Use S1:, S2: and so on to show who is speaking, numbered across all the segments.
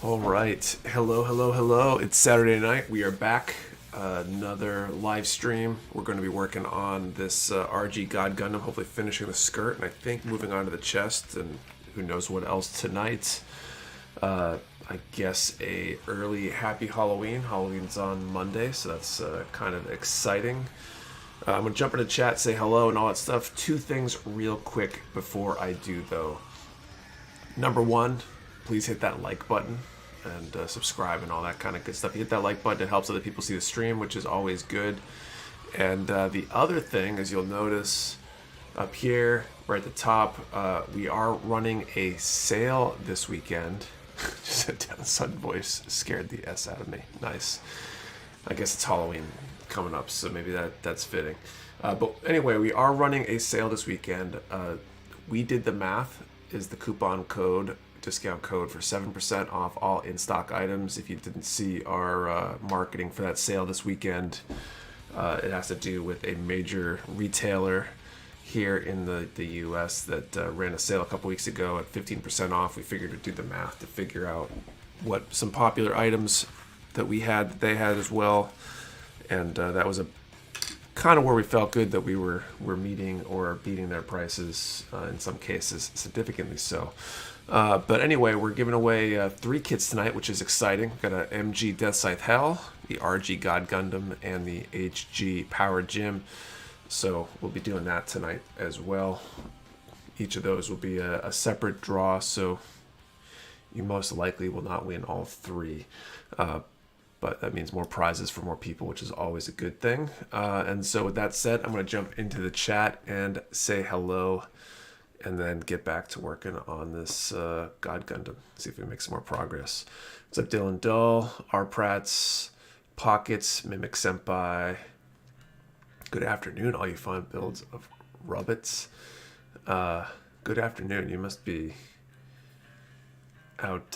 S1: All right. Hello, hello, hello. It's Saturday night. We are back. Another live stream. We're going to be working on this RG God Gundam, hopefully finishing the skirt, and I think moving on to the chest, and who knows what else tonight. I guess a early happy Halloween. Halloween's on Monday, so that's kind of exciting. I'm going to jump into chat, say hello, and all that stuff. Two things real quick before I do, though. Number one, please hit that like button and subscribe and all that kind of good stuff. You hit that like button, it helps other people see the stream, which is always good. And the other thing, as you'll notice up here, right at the top, we are running a sale this weekend. Just a down sudden voice scared the S out of me. Nice. I guess it's Halloween coming up, so maybe that's fitting. But anyway, we are running a sale this weekend. We did the math. Is the coupon code, discount code for 7% off all in-stock items. If you didn't see our marketing for that sale this weekend, it has to do with a major retailer here in the US that ran a sale a couple weeks ago at 15% off. We figured to do the math to figure out what some popular items that we had that they had as well, and that was a kind of where we felt good that we were meeting or beating their prices, in some cases significantly so. But anyway, we're giving away 3 kits tonight, which is exciting. We've got a MG Death Scythe Hell, the RG God Gundam, and the HG Power Gym. So we'll be doing that tonight as well. Each of those will be a separate draw, so you most likely will not win all 3. But that means more prizes for more people, which is always a good thing. And so with that said, I'm going to jump into the chat and say hello, and then get back to working on this God Gundam. See if we make some more progress. What's up, Dylan Dull, R. Prats, Pockets, Mimic Senpai. Good afternoon, all you fine builds of Rubbits. Good afternoon. You must be out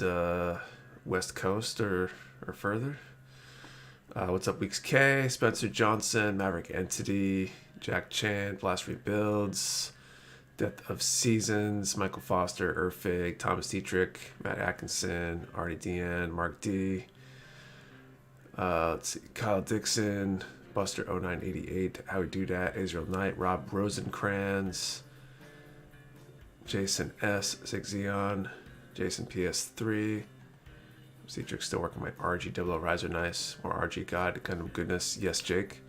S1: West Coast or further. What's up, Weeks K, Spencer Johnson, Maverick Entity, Jack Chan, Blast Rebuilds, Death of Seasons, Michael Foster, Erfig, Thomas Dietrich, Matt Atkinson, Artie Deanne, Mark D, let's see, Kyle Dixon, Buster 0988, Howie Doodat, Israel Knight, Rob Rosencrans, Jason S, Zigzion, Jason PS3, Dietrich still working my RG Double Riser, nice. More RG God Gundam goodness. Yes, Jake.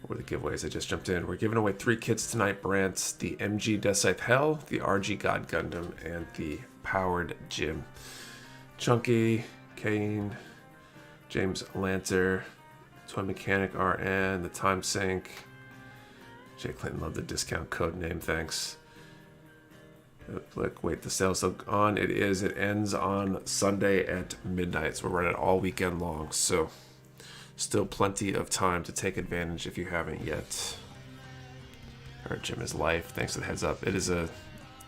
S1: What are the giveaways? I just jumped in. We're giving away 3 kits tonight, Brant. The MG Death Scythe Hell, the RG God Gundam, and the Powered Gym. Chunky, Kane, James Lancer, Toy Mechanic RN, the Time Sync. Jake Clinton loved the discount code name, thanks. Look, wait, the sale's still on. It is. It ends on Sunday at midnight, so we're running all weekend long. So still plenty of time to take advantage if you haven't yet. Our gym is life. Thanks for the heads up. It is a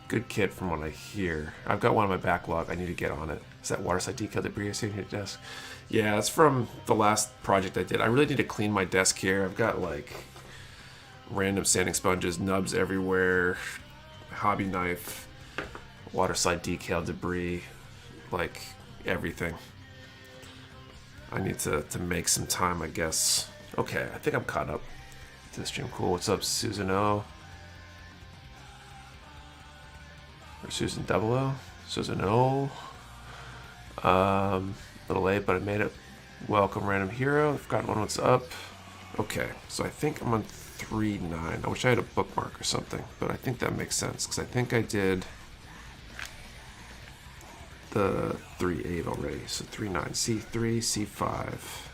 S1: good kit from what I hear. I've got one on my backlog. I need to get on it. Is that waterside decal debris I see on your desk? Yeah, it's from the last project I did. I really need to clean my desk here. I've got like random sanding sponges, nubs everywhere, hobby knife, waterside decal debris, like everything. I need to make some time, I guess. Okay, I think I'm caught up to the stream. Cool. What's up, Susan O? Or Susan Double O? Susan O. Little late, but I made it. Welcome, Random Hero. I've got one. What's up? Okay, so I think I'm on 3.9. I wish I had a bookmark or something, but I think that makes sense because I think I did the 3.8 already. So 3.9, C3, C5.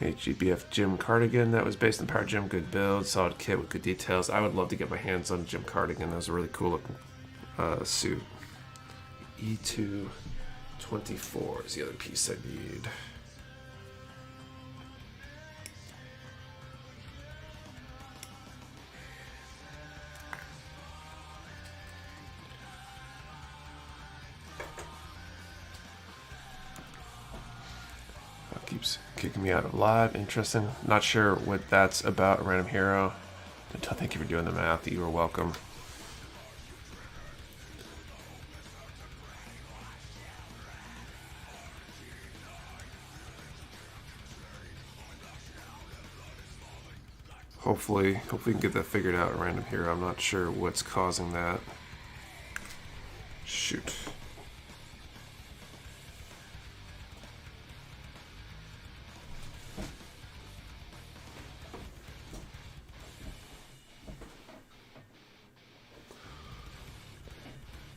S1: HGBF Jim Cardigan, that was based on Power Gym, good build, solid kit with good details. I would love to get my hands on Jim Cardigan. That was a really cool looking suit. E224 is the other piece I need. keeps kicking me out of live. Interesting. Not sure what that's about. Random hero. Thank you for doing the math. You are welcome. Hopefully we can get that figured out. Random hero. I'm not sure what's causing that. Shoot.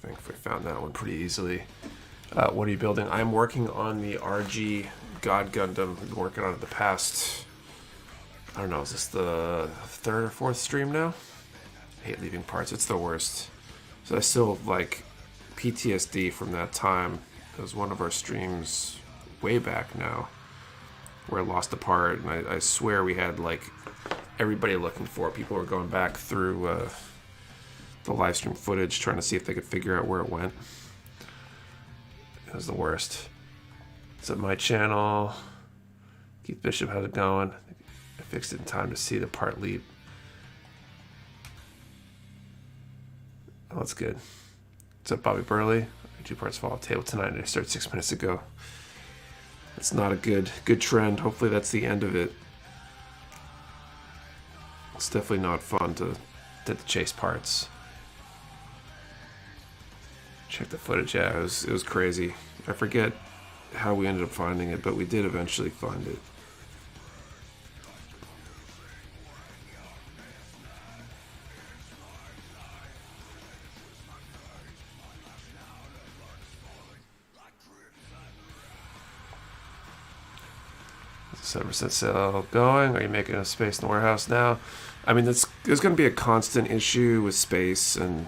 S1: Thankfully found that one pretty easily. What are you building? I'm working on the RG God Gundam. I've been working on it the past, I don't know, is this the third or fourth stream now? I hate leaving parts, it's the worst. So I still have like PTSD from that time. It was one of our streams way back now where I lost a part, and I swear we had like everybody looking for it. People were going back through the live stream footage trying to see if they could figure out where it went. It was the worst. It's at my channel. Keith Bishop, how's it going? I fixed it in time to see the part leap. Oh, that's good. What's up, Bobby Burley? 2 parts fall off table tonight, and I started 6 minutes ago. It's not a good trend. Hopefully that's the end of it. It's definitely not fun to chase parts. Check the footage. Yeah, it was crazy. I forget how we ended up finding it, but we did eventually find it. Is the 7% sale going? Are you making a space in the warehouse now? I mean, there's going to be a constant issue with space and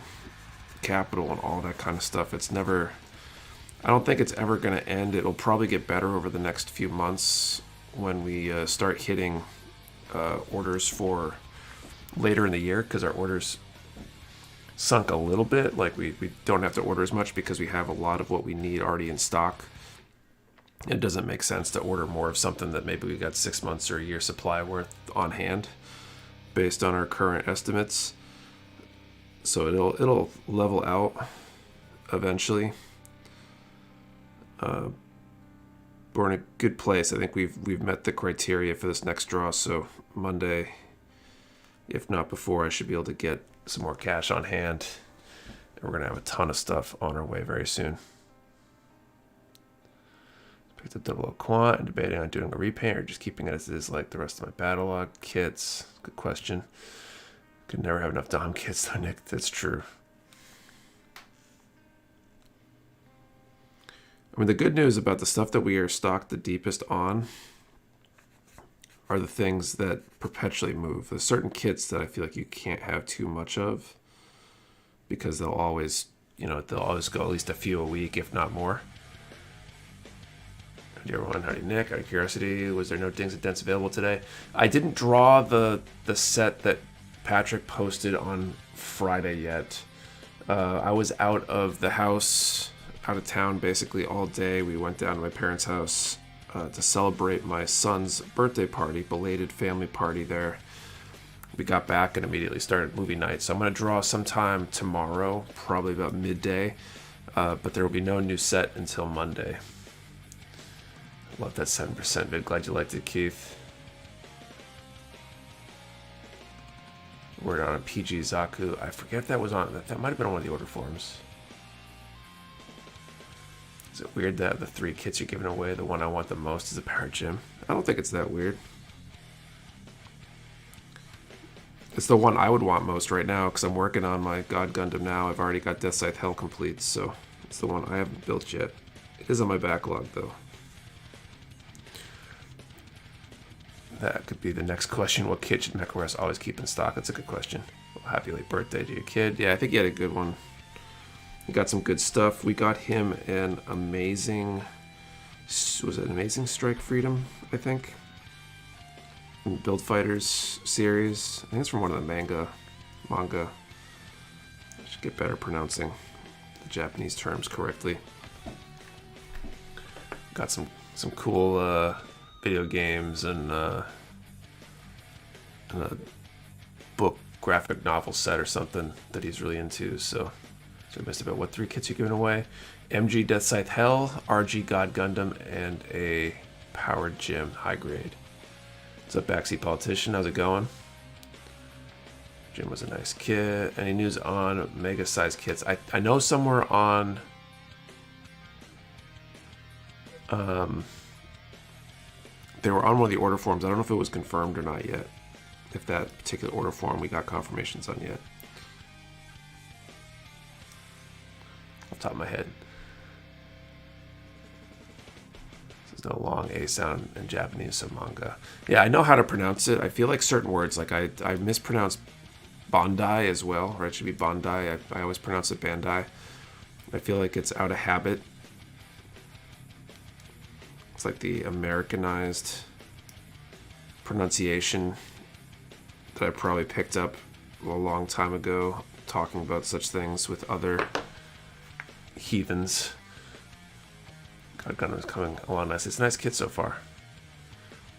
S1: capital and all that kind of stuff. It's never, I don't think it's ever going to end. It'll probably get better over the next few months when we start hitting orders for later in the year, because our orders sunk a little bit. Like we don't have to order as much because we have a lot of what we need already in stock. It doesn't make sense to order more of something that maybe we got 6 months or a year supply worth on hand based on our current estimates. So it'll level out eventually. We're in a good place. I think we've met the criteria for this next draw. So Monday, if not before, I should be able to get some more cash on hand. And we're gonna have a ton of stuff on our way very soon. Picked up double quant and debating on doing a repaint or just keeping it as it is like the rest of my battle log kits. Good question. Could never have enough Dom kits though, Nick. That's true. I mean, the good news about the stuff that we are stocked the deepest on are the things that perpetually move. There's certain kits that I feel like you can't have too much of because they'll always go at least a few a week, if not more. Howdy everyone, howdy Nick. Out of curiosity, was there no dings and dents available today? I didn't draw the set that Patrick posted on Friday yet. I was out of the house, out of town basically all day. We went down to my parents' house to celebrate my son's birthday party, belated family party there. We got back and immediately started movie night. So I'm going to draw sometime tomorrow, probably about midday, but there will be no new set until Monday. Love that 7% vid. Glad you liked it, Keith. Word on a PG Zaku. I forget if that was on. That might have been on one of the order forms. Is it weird that the 3 kits you're giving away, the one I want the most is a Power Gym? I don't think it's that weird. It's the one I would want most right now because I'm working on my God Gundam now. I've already got Death Scythe Hell complete, so it's the one I haven't built yet. It is on my backlog though. That could be the next question. What kit should Mecha Warehouse always keep in stock? That's a good question. Well, happy late birthday to your kid. Yeah, I think he had a good one. We got some good stuff. We got him an amazing... Was it an Amazing Strike Freedom, I think? Build Fighters series. I think it's from one of the manga. I should get better pronouncing the Japanese terms correctly. Got some cool video games and a book graphic novel set or something that he's really into. So I missed about what 3 kits you're giving away. MG Death Scythe Hell, RG God Gundam, and a Powered Gym high grade. What's up, Backseat Politician? How's it going? Jim was a nice kit. Any news on mega size kits? I know somewhere on they were on one of the order forms. I don't know if it was confirmed or not yet. If that particular order form we got confirmations on yet. Off the top of my head. There's no long A sound in Japanese, so manga. Yeah, I know how to pronounce it. I feel like certain words, like I mispronounce Bandai as well, or it should be Bandai. I always pronounce it Bandai. I feel like it's out of habit. It's like the Americanized pronunciation that I probably picked up a long time ago, talking about such things with other heathens. God Gundam's coming along nice. It's a nice kit so far.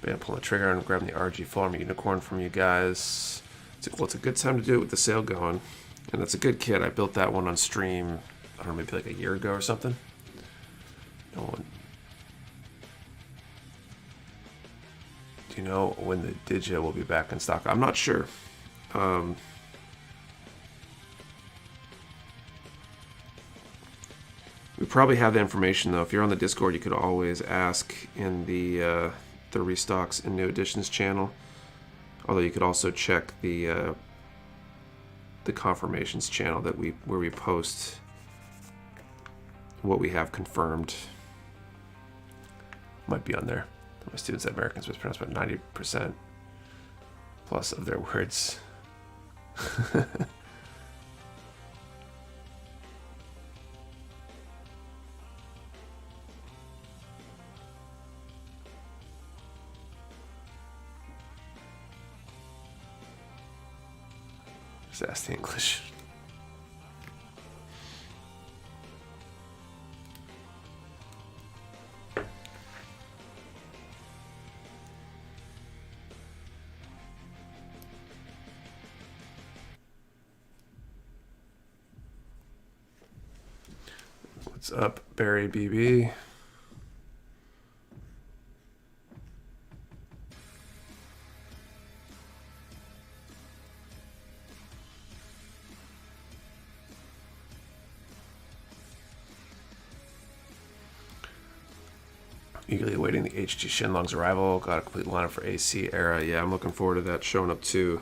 S1: But yeah, pulling the trigger and grabbing the RG Farm Unicorn from you guys. It's a good time to do it with the sale going. And it's a good kit. I built that one on stream, I don't know, maybe like a year ago or something. No one. Do you know when the Digi will be back in stock? I'm not sure. We probably have the information though. If you're on the Discord, you could always ask in the restocks and new editions channel. Although you could also check the confirmations channel where we post what we have confirmed. Might be on there. My students at Americans mispronounce about 90% plus of their words. Just ask the English. What's up, Barry BB? Eagerly awaiting the HG Shenlong's arrival. Got a complete lineup for AC era. Yeah, I'm looking forward to that showing up too.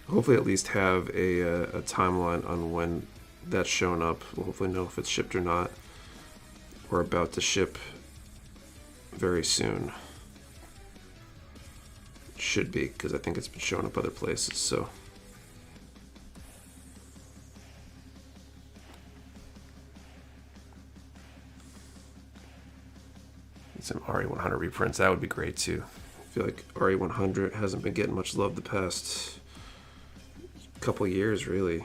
S1: Hopefully at least have a timeline on when that's showing up. We'll hopefully know if it's shipped or not. We're about to ship very soon. Should be, because I think it's been showing up other places, so. Some RE100 reprints, that would be great too. I feel like RE100 hasn't been getting much love the past couple years, really.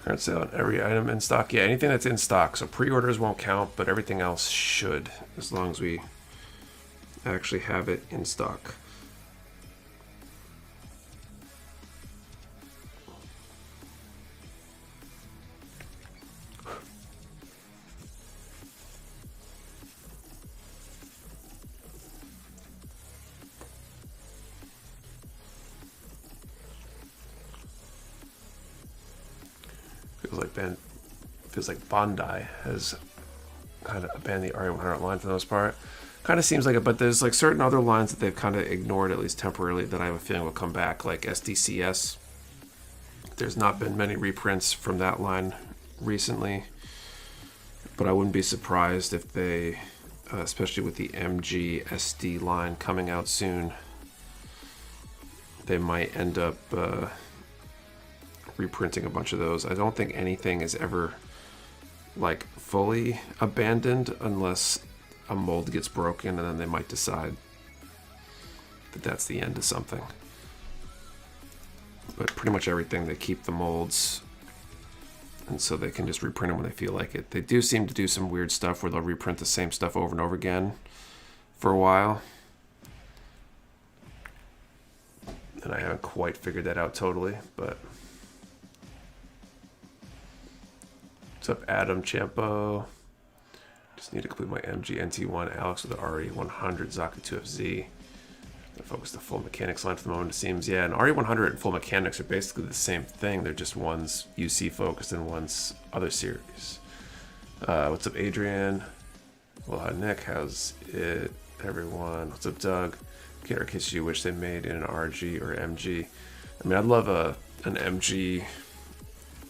S1: Current sale on every item in stock. Yeah, anything that's in stock. So pre-orders won't count, but everything else should, as long as we actually have it in stock. Feels like Bandai has kind of abandoned the RE100 line for the most part. Kind of seems like it, but there's like certain other lines that they've kind of ignored, at least temporarily, that I have a feeling will come back, like SDCS. There's not been many reprints from that line recently, but I wouldn't be surprised if they, especially with the MG SD line coming out soon, they might end up reprinting a bunch of those. I don't think anything is ever like fully abandoned unless a mold gets broken, and then they might decide that that's the end of something. But pretty much everything, they keep the molds, and so they can just reprint them when they feel like it. They do seem to do some weird stuff where they'll reprint the same stuff over and over again for a while, and I haven't quite figured that out totally. But what's up, Adam Champo? Just need to complete my MG NT1 Alex with the RE100 Zaku 2FZ. I focus the full mechanics line for the moment, it seems. Yeah, and RE100 and full mechanics are basically the same thing. They're just one's UC focused and one's other series. What's up, Adrian? Well, hi, Nick. How's it, everyone? What's up, Doug? Characters you wish they made in an RG or MG. I mean, I'd love an MG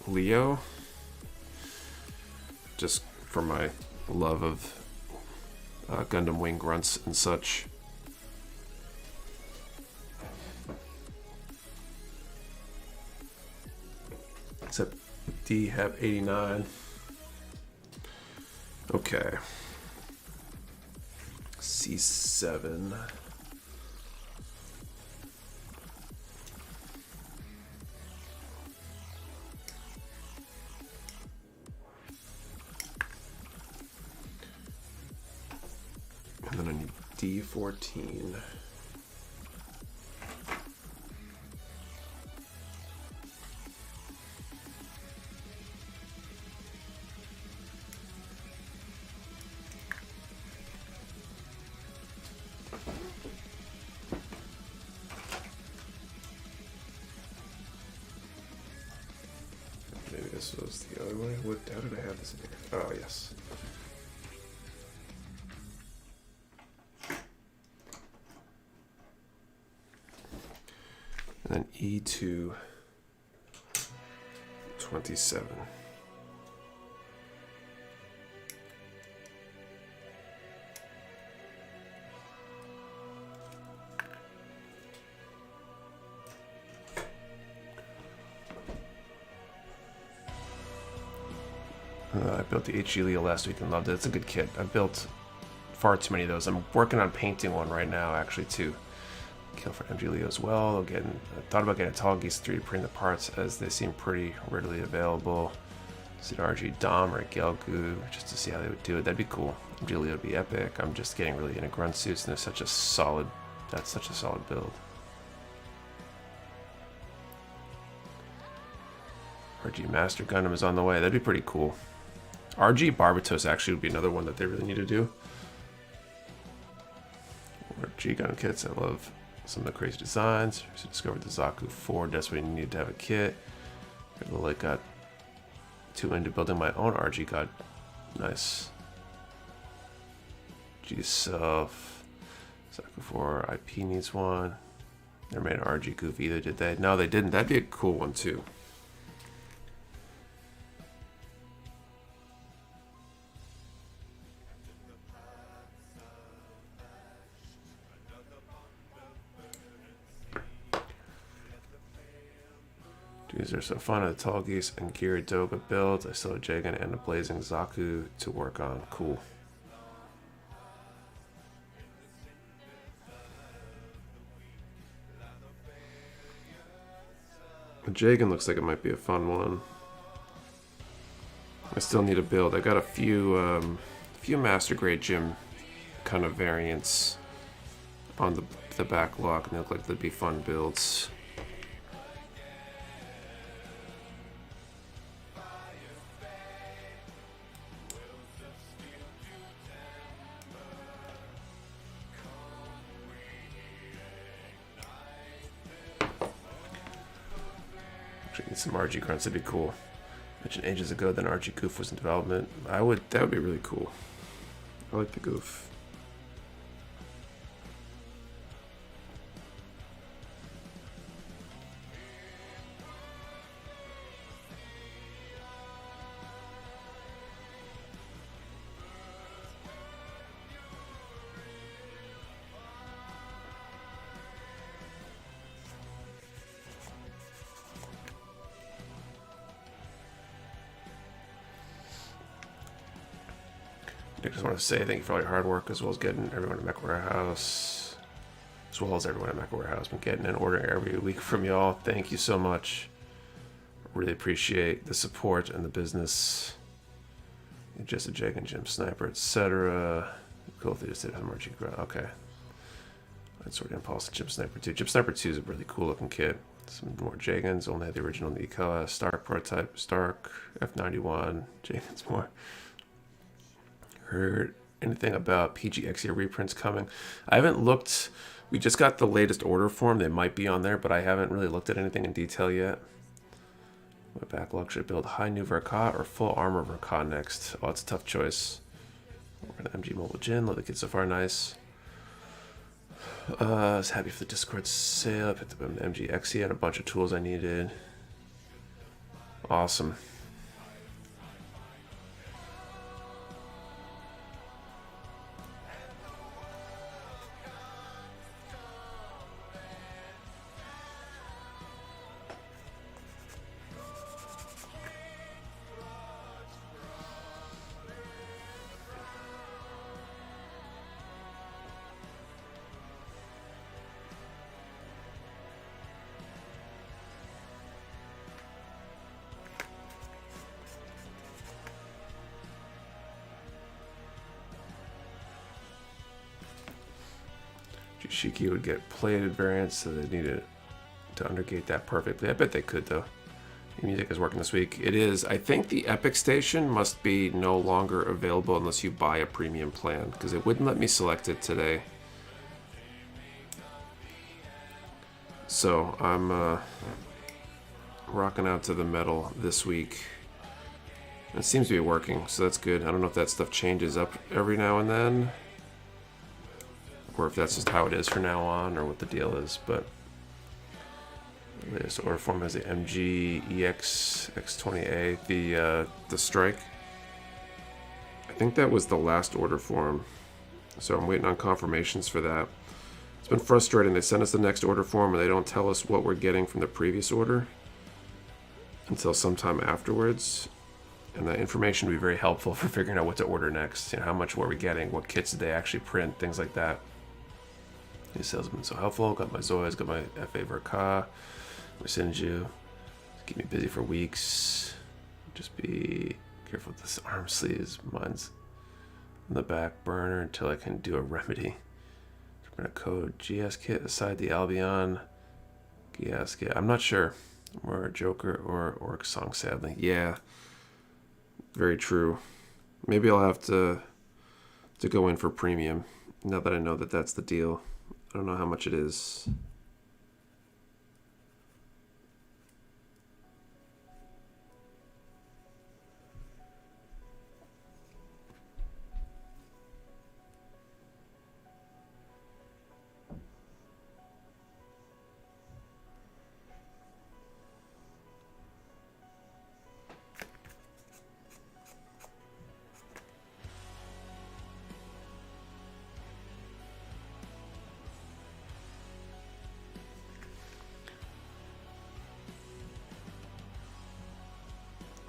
S1: Leo, just for my love of Gundam wing grunts and such. Except DHAP89. Okay. C7. And then I need D14. Maybe this was the other way. How did I have this in here? Oh, yes. And then E2 27. I built the HG Leo last week and loved it. It's a good kit. I built far too many of those. I'm working on painting one right now, actually, too. Kill for MG Leo as well. I thought about getting a Tall Geese 3 to print the parts, as they seem pretty readily available. Is it RG Dom or Gelgu, just to see how they would do it? That'd be cool. MG Leo would be epic. I'm just getting really into grunt suits, and that's such a solid build. RG Master Gundam is on the way. That'd be pretty cool. RG Barbatos actually would be another one that they really need to do. RG Gundam kits, I love some of the crazy designs. So discovered the Zaku 4, desperately needed to have a kit. I really got too into building my own RG God. Nice. G Self. Zaku 4 IP needs one. Never made an RG Goof either, did they? No, they didn't. That'd be a cool one too. These are so fun. The Tall Geese and Gyaradoga builds. I still have Jagan and a Blazing Zaku to work on. Cool. The Jagan looks like it might be a fun one. I still need a build. I got a few Master Grade Gym kind of variants on the backlog, and they look like they'd be fun builds. Need some RG grunts, that'd be cool. Mentioned ages ago that RG Goof was in development. That would be really cool. I like the Goof. I just want to say thank you for all your hard work, as well as getting everyone at Mecha Warehouse, as well as everyone at Mecha Warehouse. Been getting an order every week from y'all. Thank you so much. Really appreciate the support and the business. Just a Jag and Gym Sniper, etc. Cool. They just did have RG God. Okay. Let's sort of Impulse Gym Sniper 2. Gym Sniper 2 is a really cool looking kit. Some more Jagans. Only had the original Nicola. Stark prototype. Stark. F91. Jagans more. Heard anything about PGXE reprints coming? I haven't looked. We just got the latest order form. They might be on there, but I haven't really looked at anything in detail yet. What backlog should I build? High new Verka or full armor Verka next? Oh, it's a tough choice. We're gonna MG Mobile Gin. Love the kit so far. Nice. I was happy for the Discord sale. I picked up an MG XE. Had a bunch of tools I needed. Awesome. Shiki would get plated variants, so they needed to undergate that perfectly. I bet they could, though. The music is working this week. It is. I think the Epic Station must be no longer available unless you buy a premium plan, because it wouldn't let me select it today. So I'm rocking out to the metal this week. It seems to be working, so that's good. I don't know if that stuff changes up every now and then, or if that's just how it is from now on, or what the deal is. But the latest order form has the MG EX X20A, the strike. I think that was the last order form, so I'm waiting on confirmations for that. It's been frustrating. They send us the next order form and they don't tell us what we're getting from the previous order until sometime afterwards. And that information would be very helpful for figuring out what to order next. You know, how much were we getting? What kits did they actually print? Things like that. These sales have been so helpful. Got my Zoids, got my FA Verka, my Sinju. Keep me busy for weeks. Just be careful with this arm sleeves. Mine's on the back burner until I can do a remedy. We're gonna code GS kit aside the Albion. GS kit. I'm not sure. Or Joker or Orc Song, sadly. Yeah. Very true. Maybe I'll have to go in for premium now that I know that that's the deal. I don't know how much it is.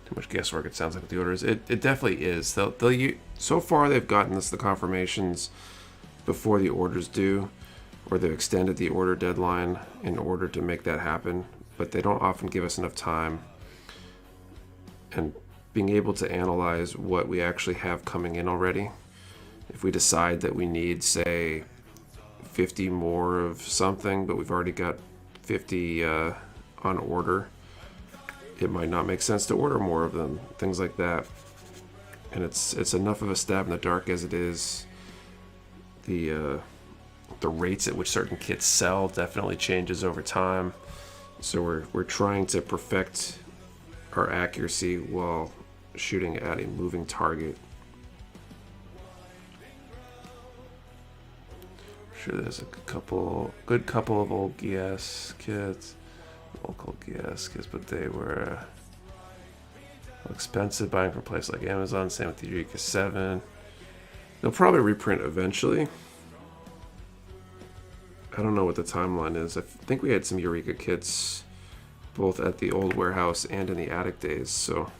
S1: Too much guesswork, it sounds like, with the orders. It definitely is. So far they've gotten us the confirmations before the orders due, or they've extended the order deadline in order to make that happen, but they don't often give us enough time. And being able to analyze what we actually have coming in already, if we decide that we need, say, 50 more of something, but we've already got 50 on order, it might not make sense to order more of them, things like that. And it's enough of a stab in the dark as it is. The rates at which certain kits sell definitely changes over time. So we're trying to perfect our accuracy while shooting at a moving target. I'm sure there's a good couple of old GS kits. Local GS kits, but they were expensive buying from places like Amazon. Same with the Eureka 7. They'll probably reprint eventually. I don't know what the timeline is. I think we had some Eureka kits both at the old warehouse and in the attic days, so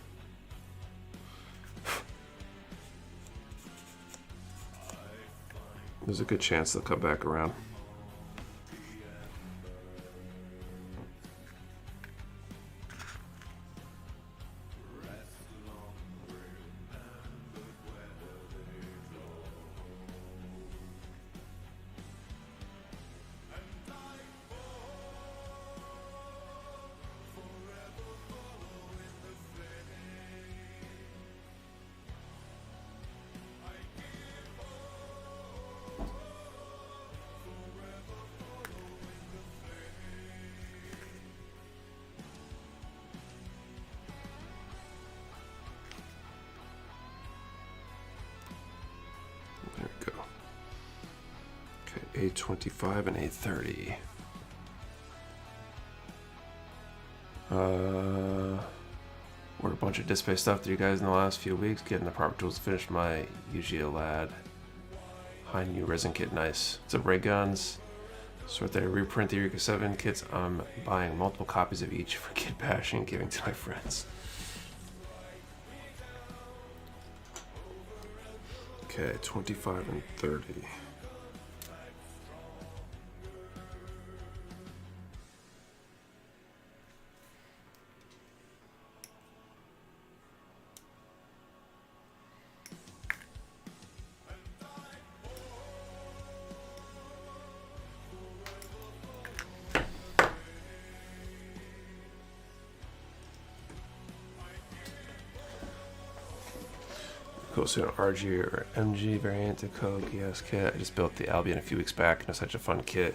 S1: There's a good chance they'll come back around. There we go. Okay, 825 and 830. Ordered a bunch of display stuff to you guys in the last few weeks. Getting the proper tools. Finished my UGA Lad. High new resin kit. Nice. Some ray guns. Sort there. Reprint the Eureka 7 kits. I'm buying multiple copies of each for kit bashing and giving to my friends. Okay, 25 and 30. Cool, so an RG or MG variant to Coke, yes, kit. I just built the Albion a few weeks back, and it's such a fun kit.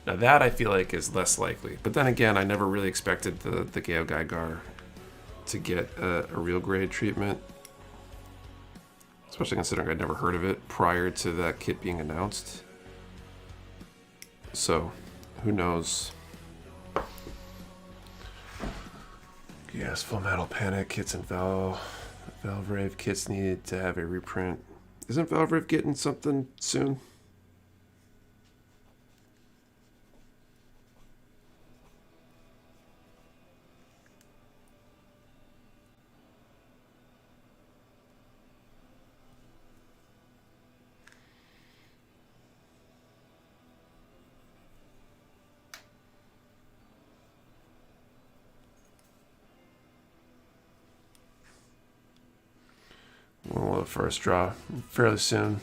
S1: Now that I feel like is less likely, but then again, I never really expected the Geo Gaigar to get a real grade treatment, especially considering I'd never heard of it prior to that kit being announced. So, who knows? Yes, Full Metal Panic kits and Valve Rave kits need to have a reprint. Isn't Valve Rave getting something soon? We'll have first draw fairly soon.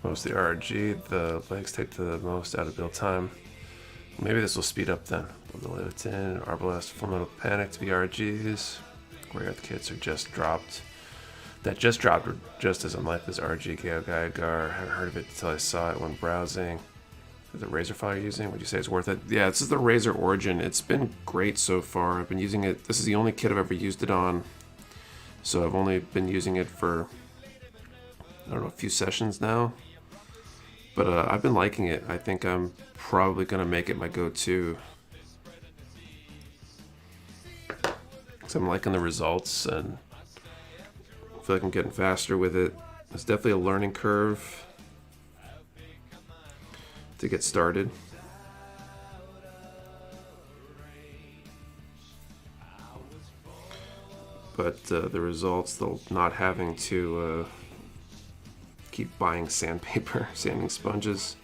S1: Most of the RG, the legs take the most out of build time. Maybe this will speed up then. The Levitin, Arbalest, Full Metal Panic to be RGs. Rare kits are just dropped. That just dropped were just as unlike this RG Geo Gaigar. Haven't heard of it until I saw it when browsing. The Razor file you're using, would you say it's worth it? Yeah, this is the Razor Origin. It's been great so far. I've been using it. This is the only kit I've ever used it on. So I've only been using it for, I don't know, a few sessions now. But I've been liking it. I think I'm probably going to make it my go-to. So I'm liking the results and I feel like I'm getting faster with it. It's definitely a learning curve to get started. But the results, though, not having to keep buying sandpaper, sanding sponges.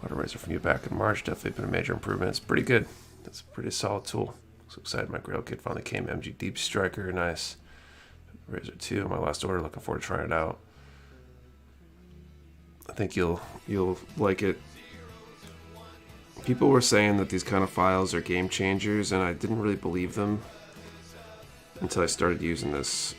S1: Water razor from you back in March. Definitely been a major improvement. It's pretty good. It's a pretty solid tool. So excited my Grail kit finally came. MG Deep Striker, nice. Razor 2, my last order. Looking forward to trying it out. I think you'll like it. People were saying that these kind of files are game changers, and I didn't really believe them until I started using this.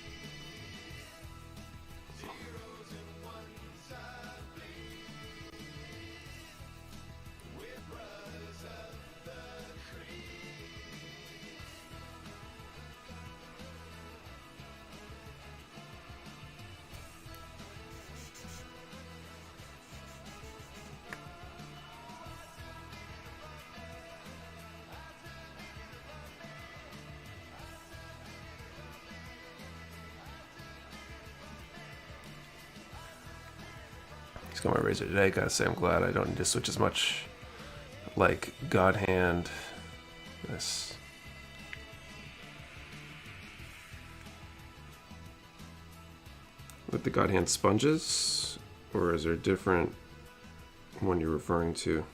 S1: Got my razor today. Gotta say, I'm glad I don't need to switch as much. Like God Hand. This. With the God Hand sponges, or is there a different one you're referring to?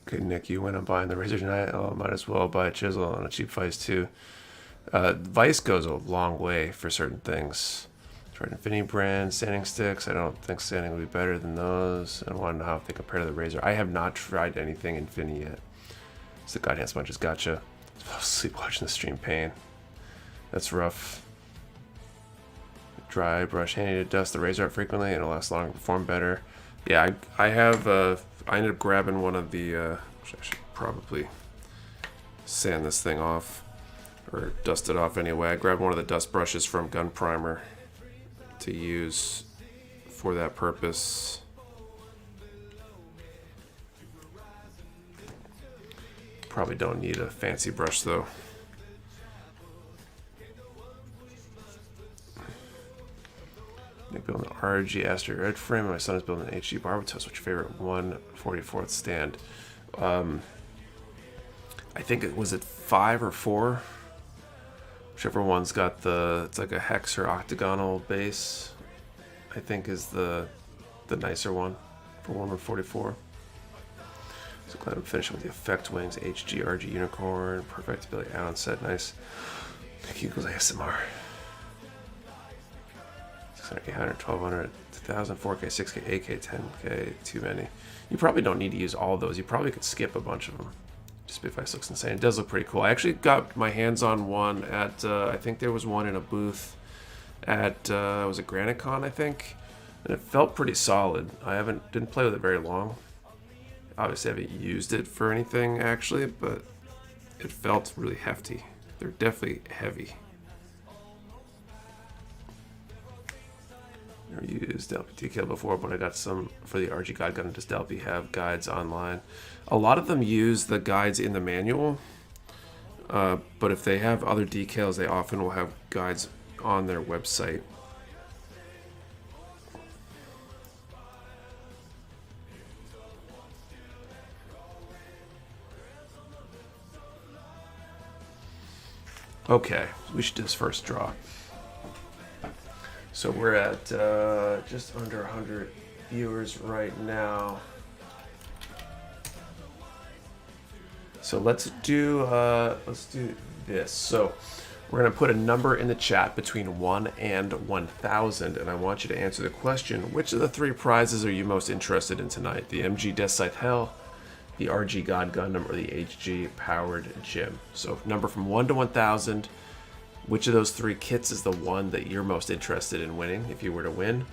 S1: Okay, Nick, you went on buying the razor tonight. Oh, might as well buy a chisel and a cheap vise too. Vice goes a long way for certain things. Tried Infinity brand sanding sticks. I don't think sanding would be better than those. I want to know how they compare to the razor. I have not tried anything Infinity yet. It's the God Hand sponges. Gotcha. I fell asleep watching the stream. Pain. That's rough. Dry brush, handy to dust the razor up frequently, and it'll last longer, perform better. Yeah, I have. I ended up grabbing one of the. I should probably sand this thing off, or dust it off anyway. I grabbed one of the dust brushes from Gun Primer to use for that purpose. Probably don't need a fancy brush though. Nick building an RG Aster Red frame. My son is building an HG Barber Toast. What's your favorite 1/44th stand? I think it was 5 or 4. Whichever one's got the, it's like a hex or octagonal base, I think is the nicer one for 1/44. So glad I'm finishing with the Effect Wings HG RG Unicorn. Perfect. Billy Allen set. Nice. Nick equals ASMR. 800, 1200, 2000, 4K, 6K, 8K, 10K, too many. You probably don't need to use all of those. You probably could skip a bunch of them. Just Device looks insane. It does look pretty cool. I actually got my hands on one at, I think there was one in a booth at, was it GraniteCon, I think? And it felt pretty solid. I didn't play with it very long. Obviously I haven't used it for anything actually, but it felt really hefty. They're definitely heavy. Never used Delpy TKL before, but I got some for the RG God Gundam. Does Delpy have guides online? A lot of them use the guides in the manual, but if they have other decals, they often will have guides on their website. Okay, we should do this first draw. So we're at just under 100 viewers right now. So let's do this. So we're gonna put a number in the chat between 1 and 1,000, and I want you to answer the question: which of the 3 prizes are you most interested in tonight? The MG Death Scythe Hell, the RG God Gundam, or the HG Powered Gym? So number from 1 to 1,000. Which of those 3 kits is the one that you're most interested in winning if you were to win?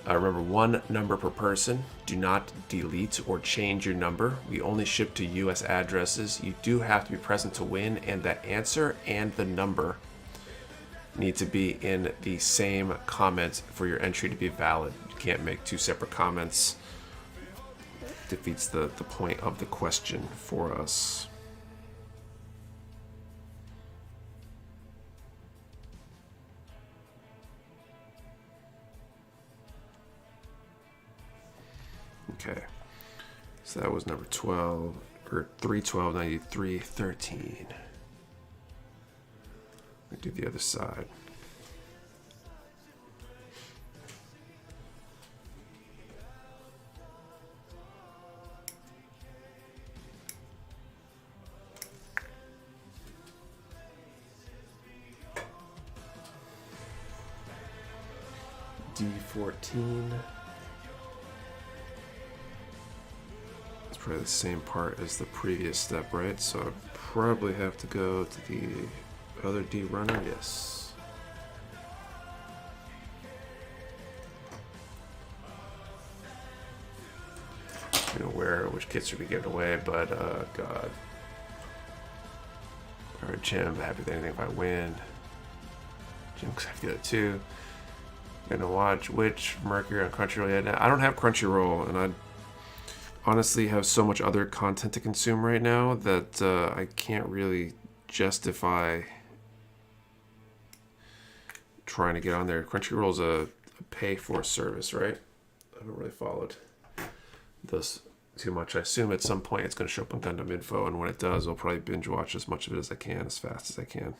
S1: Remember, 1 number per person. Do not delete or change your number. We only ship to US addresses. You do have to be present to win, and that answer and the number need to be in the same comment for your entry to be valid. You can't make two separate comments. Defeats the point of the question for us. Okay, so that was number 12, or 312.93.13. We do the other side. D14. It's probably the same part as the previous step, right? So I probably have to go to the other D runner, yes. You know which kits should be given away, but God. Alright, Jim, happy with anything if I win. Jim, because I have to do it too. Gonna watch which Mercury on Crunchyroll yet. Now, I don't have Crunchyroll, and I honestly have so much other content to consume right now that I can't really justify trying to get on there. Crunchyroll's a pay-for service, right? I haven't really followed this too much. I assume at some point it's going to show up on Gundam Info, and when it does, I'll probably binge watch as much of it as I can, as fast as I can.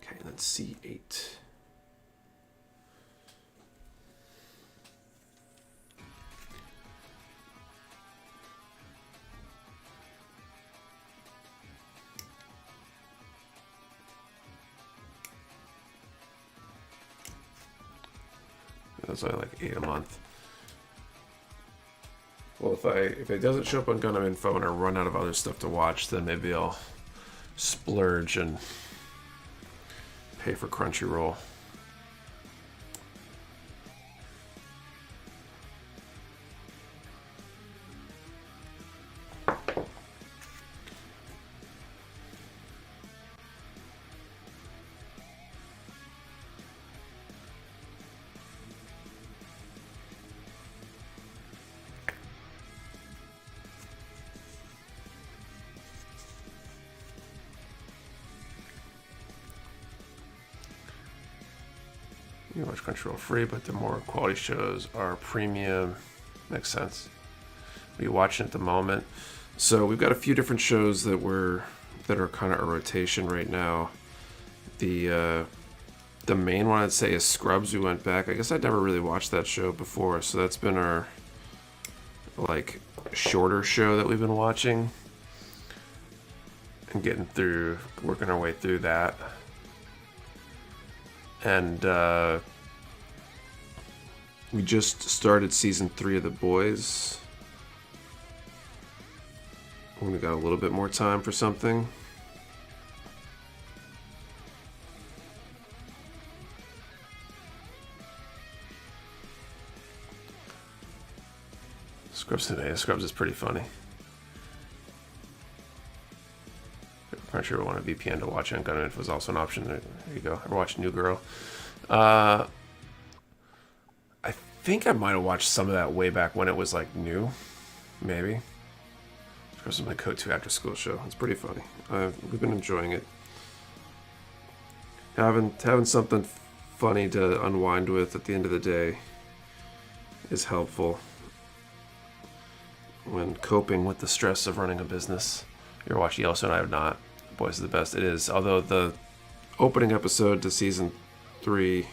S1: Okay, and then C8. That's only like 8 a month. Well, if it doesn't show up on Gundam Info and I run out of other stuff to watch, then maybe I'll splurge and pay for Crunchyroll. You can watch Crunchyroll free, but the more quality shows are premium. Makes sense. We watching at the moment. So we've got a few different shows that are kind of a rotation right now. The main one I'd say is Scrubs. We went back. I guess I'd never really watched that show before, so that's been our like shorter show that we've been watching and working our way through that. And we just started season 3 of The Boys. We got a little bit more time for something. Scrubs is pretty funny. Crunchyroll want a VPN to watch on Gundam Info is also an option. There you go. I watched New Girl. I think I might have watched some of that way back when it was like new. Maybe. This is my go-to after-school show. It's pretty funny. We've been enjoying it. Having something funny to unwind with at the end of the day is helpful when coping with the stress of running a business. You're watching Yellowstone. I have not. Boys is the best. It is. Although the opening episode to season 3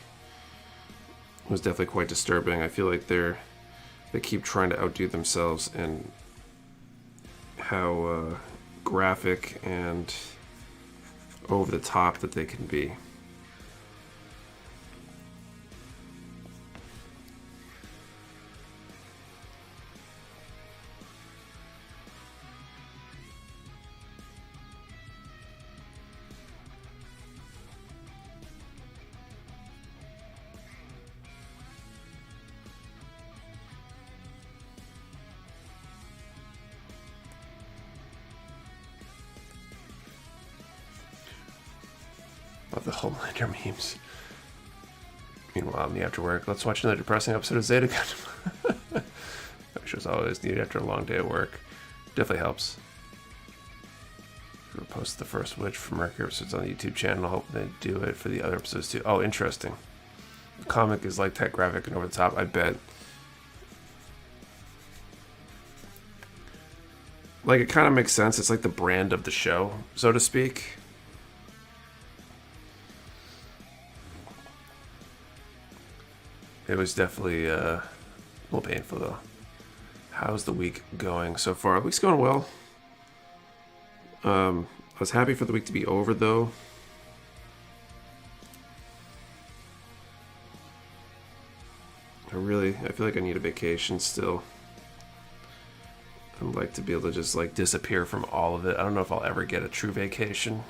S1: was definitely quite disturbing. I feel like they keep trying to outdo themselves in how graphic and over the top that they can be. Love the Homelander memes. Meanwhile, in the after work, let's watch another depressing episode of Zeta Gundam. That show's always needed after a long day at work. Definitely helps. We'll post the first Witch for Mercury episodes on the YouTube channel. Hope they do it for the other episodes too. Oh, interesting. The comic is like that graphic and over the top, I bet. Like, it kind of makes sense. It's like the brand of the show, so to speak. It was definitely a little painful, though. How's the week going so far? The week's going well. I was happy for the week to be over, though. I feel like I need a vacation still. I'd like to be able to just like disappear from all of it. I don't know if I'll ever get a true vacation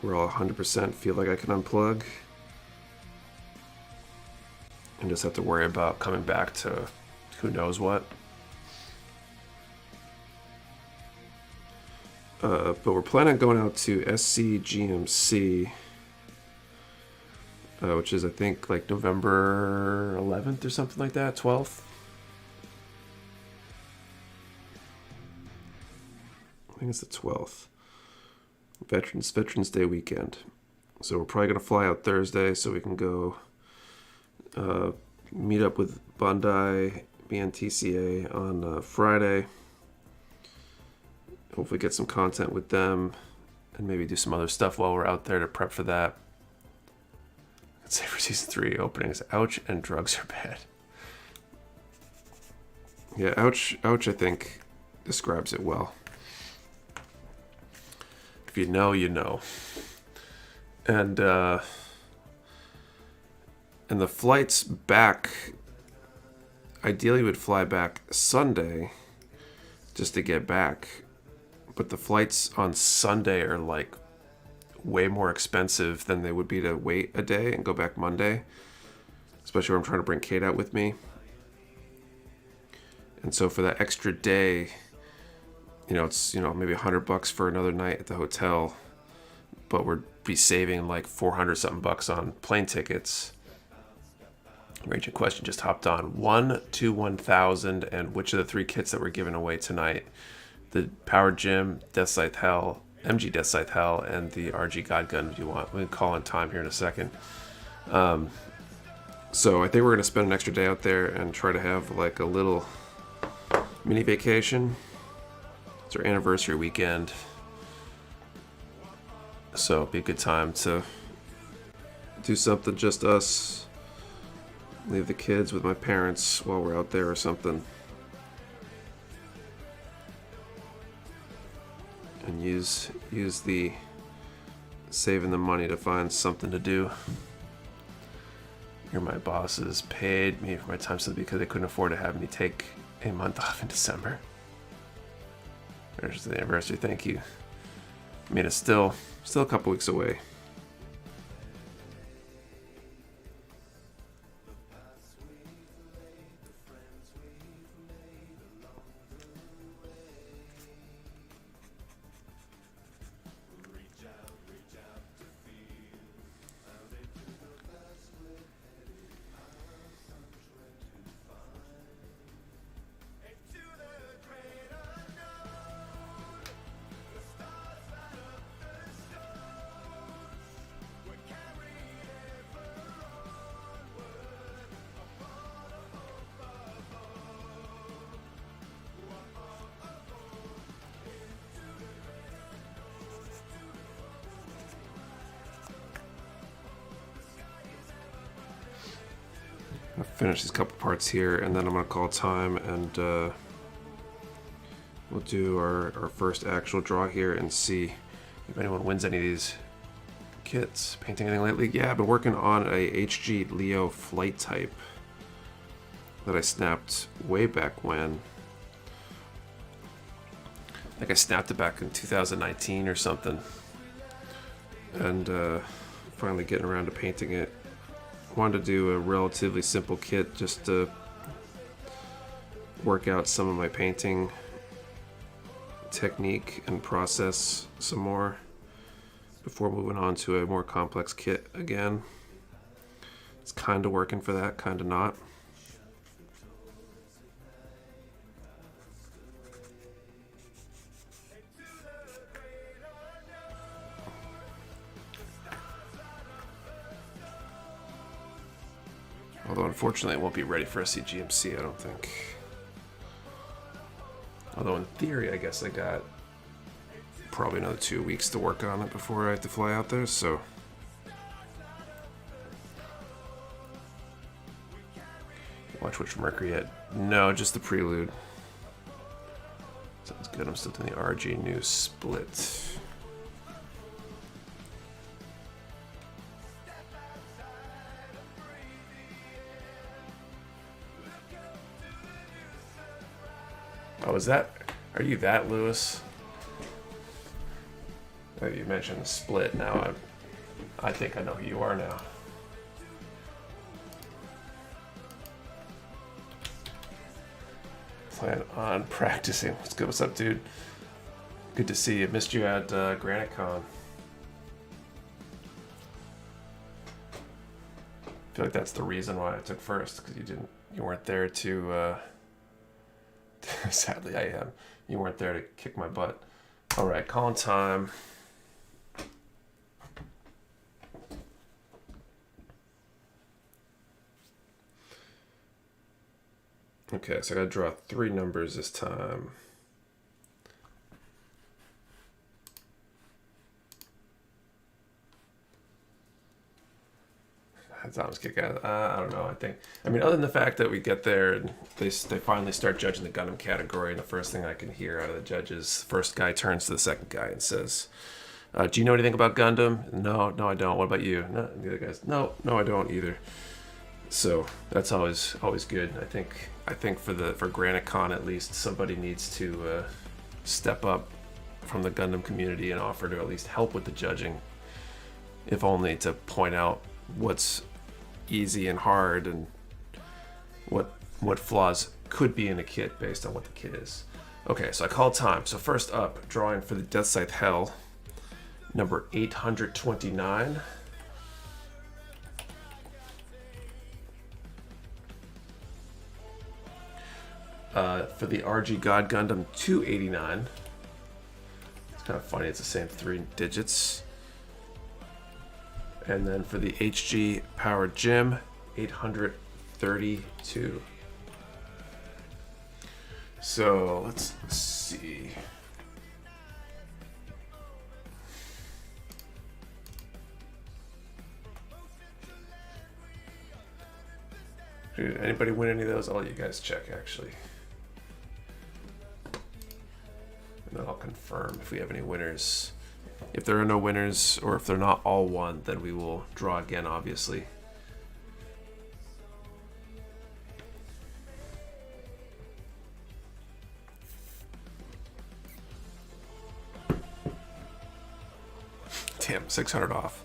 S1: where I'll 100% feel like I can unplug and just have to worry about coming back to who knows what. But we're planning on going out to SCGMC, which is I think like November 11th or something like that, 12th. I think it's the 12th. Veterans Day weekend. So we're probably going to fly out Thursday so we can go meet up with Bandai BNTCA on Friday. Hopefully get some content with them and maybe do some other stuff while we're out there to prep for that. I'd say for season 3 openings, ouch and drugs are bad. Yeah, ouch I think describes it well. If you know, you know. And the flights back, ideally would fly back Sunday just to get back. But the flights on Sunday are like way more expensive than they would be to wait a day and go back Monday. Especially when I'm trying to bring Kate out with me. And so for that extra day, it's, maybe $100 for another night at the hotel, but we'd be saving like 400 something bucks on plane tickets. Raging Question just hopped on. 1 to 1,000, and which of the 3 kits that we're giving away tonight? The Power Gym, Death Scythe Hell, MG Death Scythe Hell, and the RG God Gundam if you want. We can call in time here in a second. So I think we're going to spend an extra day out there and try to have like a little mini vacation. It's our anniversary weekend, so it'd be a good time to do something just us, leave the kids with my parents while we're out there or something, and use the saving the money to find something to do. My bosses paid me for my time slip because they couldn't afford to have me take a month off in December. There's the anniversary, thank you. I mean, it's still a couple weeks away. I'll finish these couple parts here, and then I'm going to call time, and we'll do our first actual draw here and see if anyone wins any of these kits. Painting anything lately? Yeah, I've been working on a HG Leo flight type that I snapped way back when. I think I snapped it back in 2019 or something. And finally getting around to painting it. Wanted to do a relatively simple kit just to work out some of my painting technique and process some more. before moving on to a more complex kit again. It's kind of working for that, kind of not. Although unfortunately it won't be ready for SCGMC, I don't think. Although in theory, I guess I got probably another 2 weeks to work on it before I have to fly out there, so. Watch Witch Mercury yet? No, just the prelude. Sounds good. I'm still doing the RG new split. Oh, is that? Are you that, Lewis? Oh, you mentioned the split. Now I think I know who you are now. Plan on practicing. What's good? What's up, dude? Good to see you. Missed you at GraniteCon. I feel like that's the reason why I took first, because you weren't there to. Sadly, I am. You weren't there to kick my butt. All right, calling time. Okay, so I gotta draw 3 numbers this time. Tom's kick ass. I don't know. I mean, other than the fact that we get there and they finally start judging the Gundam category, and the first thing I can hear out of the judges, first guy turns to the second guy and says, "Do you know anything about Gundam?" No, I don't. What about you? No. And the other guy's, no, I don't either. So that's always good. I think for GraniteCon at least, somebody needs to step up from the Gundam community and offer to at least help with the judging, if only to point out what's easy and hard and what flaws could be in a kit based on what the kit is. Okay, so I call time. So first up, drawing for the Death Scythe Hell, number 829. For the RG God Gundam 289. It's kind of funny, it's the same 3 digits. And then for the HG Powered Gym, 832. So let's see. Did anybody win any of those? I'll let you guys check, actually. And then I'll confirm if we have any winners. If there are no winners, or if they're not all won, then we will draw again, obviously. Damn, 600 off.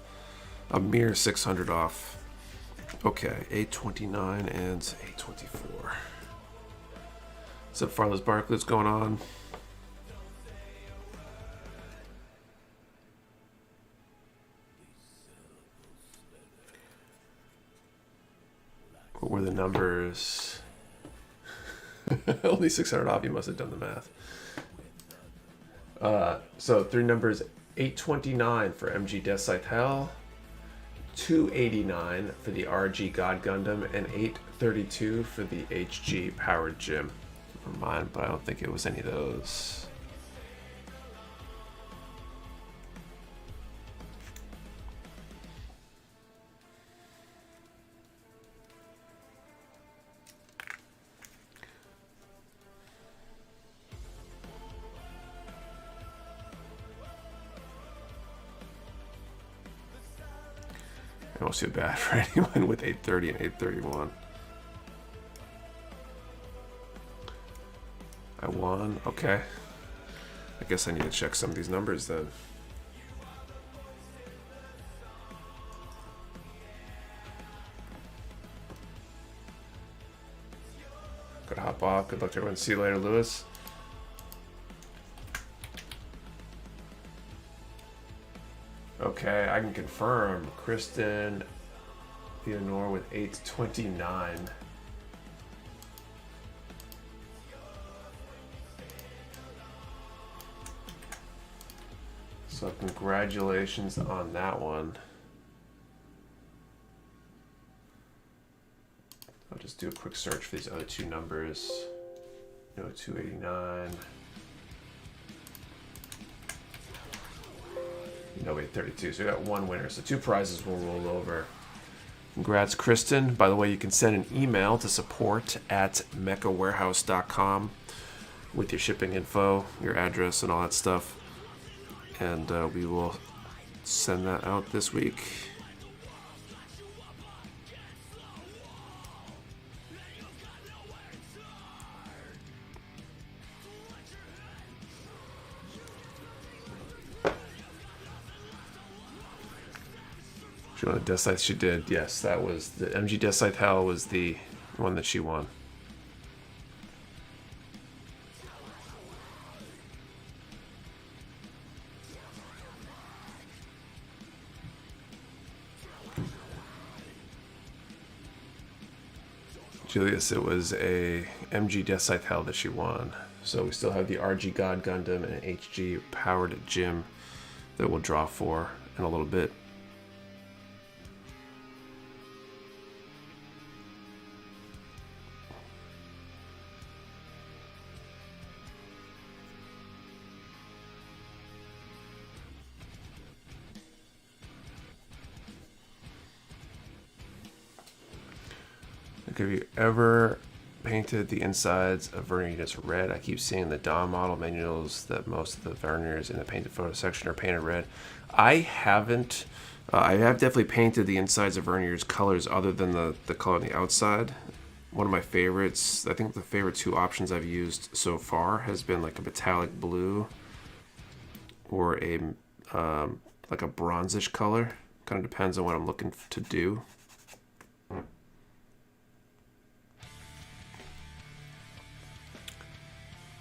S1: A mere 600 off. Okay, 829 and 824. What's up, Farless Barkley? What's going on? What were the numbers? Only 600 off. You must have done the math. So 3 numbers: 829 for MG Death Scythe Hell, 289 for the RG God Gundam, and 832 for the HG Powered Gym. Never mind, but I don't think it was any of those. I don't feel bad for anyone with 830 and 831. I won. Okay. I guess I need to check some of these numbers then. Gotta hop off. Good luck to everyone. See you later, Lewis. Okay, I can confirm. Kristen Theonore with 829. So congratulations on that one. I'll just do a quick search for these other two numbers. No, 289. No, wait, 32. So we got one winner. So 2 prizes will roll over. Congrats, Kristen. By the way, you can send an email to support@mechawarehouse.com with your shipping info, your address, and all that stuff. And we will send that out this week. She won a Death Scythe. She did. Yes, that was the MG Death Scythe Hell was the one that she won. Julius, it was a MG Death Scythe Hell that she won. So we still have the RG God Gundam and an HG powered gym that we'll draw for in a little bit. Have you ever painted the insides of vernier units red? I keep seeing the DOM model manuals that most of the verniers in the painted photo section are painted red. I haven't. I have definitely painted the insides of verniers colors other than the color on the outside. One of my favorites, I think the favorite 2 options I've used so far has been like a metallic blue or a like a bronzish color. Kind of depends on what I'm looking to do.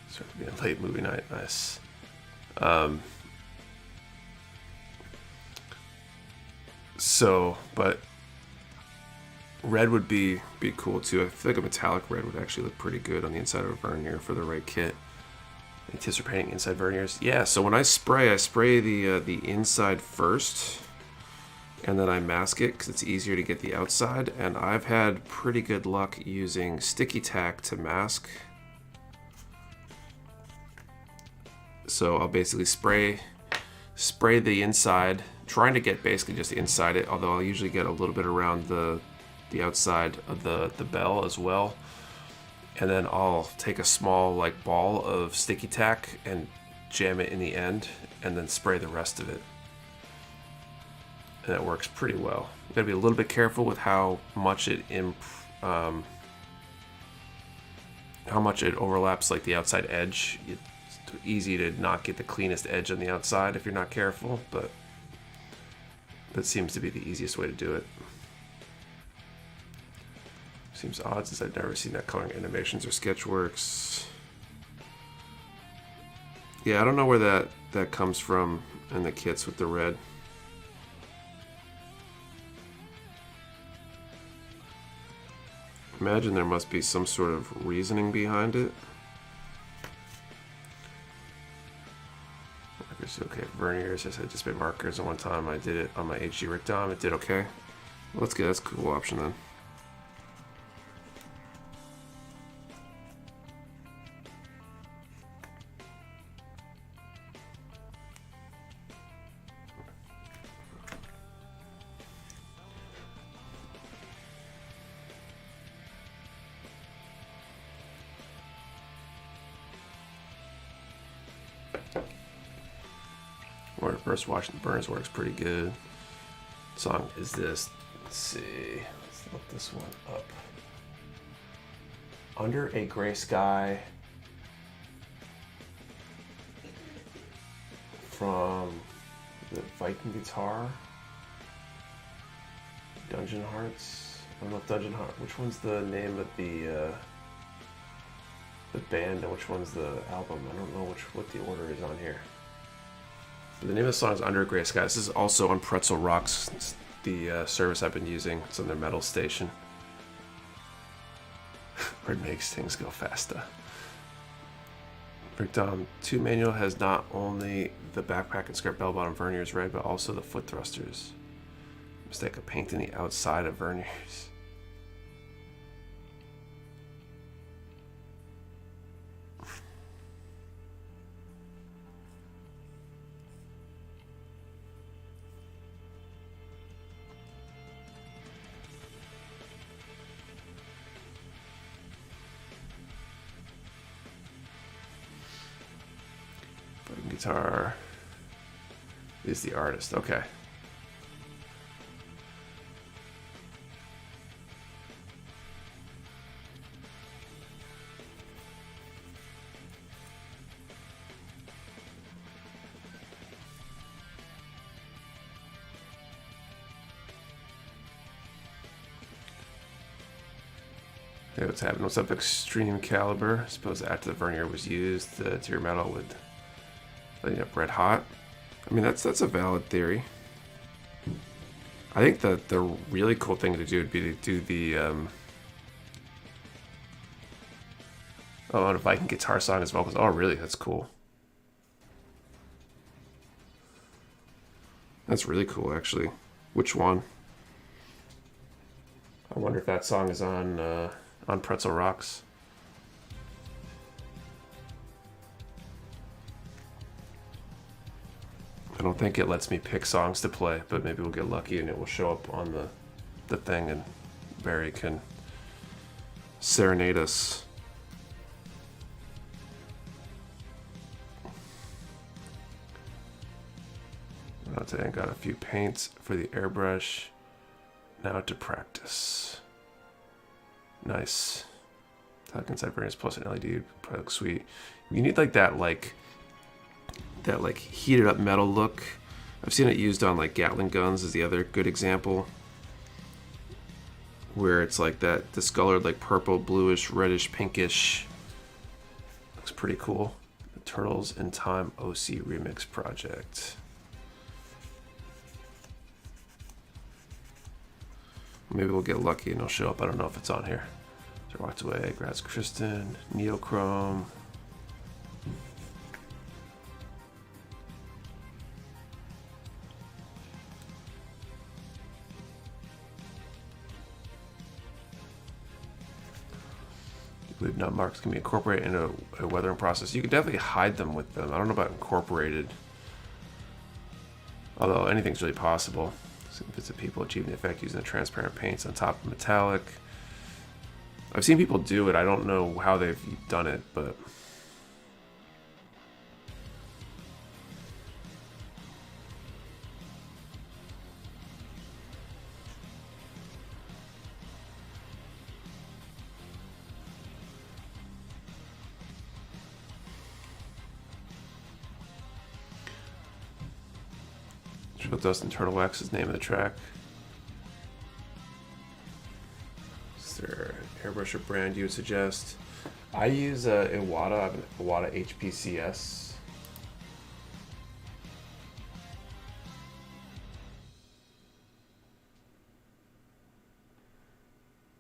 S1: So it'll be a late movie night. Nice. But red would be cool too. I feel like a metallic red would actually look pretty good on the inside of a vernier for the right kit. Tips for painting inside verniers. Yeah, so when I spray the inside first, and then I mask it because it's easier to get the outside. And I've had pretty good luck using sticky tack to mask. So I'll basically spray the inside, trying to get basically just inside it, although I'll usually get a little bit around the outside of the bell as well. And then I'll take a small like ball of sticky tack and jam it in the end, and then spray the rest of it. And that works pretty well. You gotta be a little bit careful with how much it overlaps like the outside edge. It's easy to not get the cleanest edge on the outside if you're not careful, but that seems to be the easiest way to do it. Seems odd since I've never seen that coloring animations or sketchworks. Yeah, I don't know where that comes from in the kits with the red. Imagine there must be some sort of reasoning behind it. Okay, verniers. I just made markers, and one time I did it on my HG Rick Dom. It did okay. Well, that's good. That's a cool option then. Or First Watching the Burns works pretty good. What song is this? Let's see. Let's look this one up. Under a Gray Sky from the Viking Guitar. Dungeon Hearts. I don't know if Dungeon Hearts. Which one's the name of the band and which one's the album? I don't know what the order is on here. The name of the song is Under a Gray Sky. This is also on Pretzel Rocks, it's the service I've been using. It's on their metal station. Where it makes things go faster. Breakdown 2 manual has not only the backpack and skirt bell bottom verniers red, but also the foot thrusters. Mistake of painting the outside of verniers. Guitar is the artist. Okay. Hey, what's happening? What's up, Extreme Caliber? I suppose after the vernier was used, the interior metal would light up red hot. I mean, that's a valid theory. I think the really cool thing to do would be to do the oh, and a Viking guitar song as well. Oh, really? That's cool. That's really cool, actually. Which one? I wonder if that song is on Pretzel Rocks. I don't think it lets me pick songs to play, but maybe we'll get lucky and it will show up on the thing and Barry can serenade us. Today I got a few paints for the airbrush. Now to practice. Nice. Tuck inside variance plus an LED probably looks sweet. You need that heated up metal look. I've seen it used on like Gatling guns is the other good example. Where it's like that discolored like purple, bluish, reddish, pinkish. Looks pretty cool. The Turtles in Time OC Remix Project. Maybe we'll get lucky and it'll show up. I don't know if it's on here. So walked away, Graz Kristen, Neochrome. I believe nut marks can be incorporated into a weathering process. You could definitely hide them with them. I don't know about incorporated. Although anything's really possible. Bits of people achieving the effect using the transparent paints on top of metallic. I've seen people do it. I don't know how they've done it, but Triple Dust and Turtle Wax is the name of the track. Is there an airbrush or brand you would suggest? I use Iwata. I have an Iwata HPCS.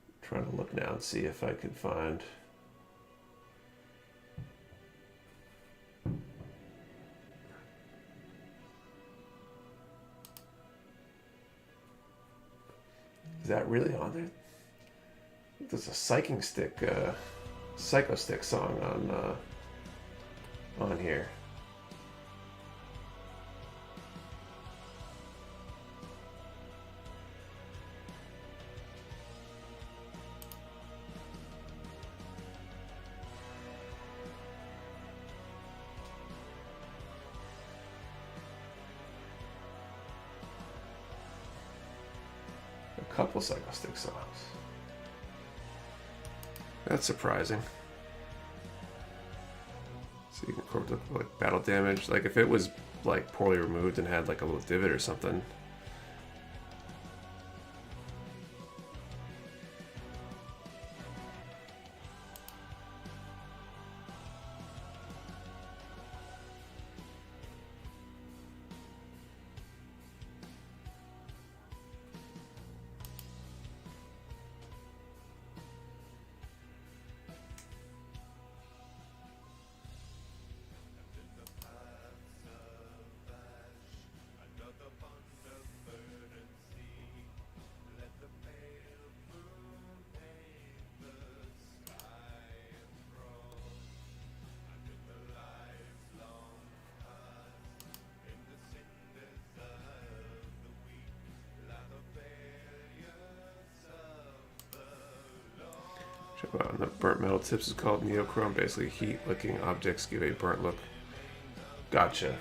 S1: I'm trying to look now and see if I can find. Is that really on there? There's a Psycho Stick song on here. Couple Psycho Stick songs. That's surprising. So you can incorporate like battle damage. Like if it was like poorly removed and had like a little divot or something. Check out the burnt metal tips is called neochrome. Basically, heat licking objects give a burnt look. Gotcha.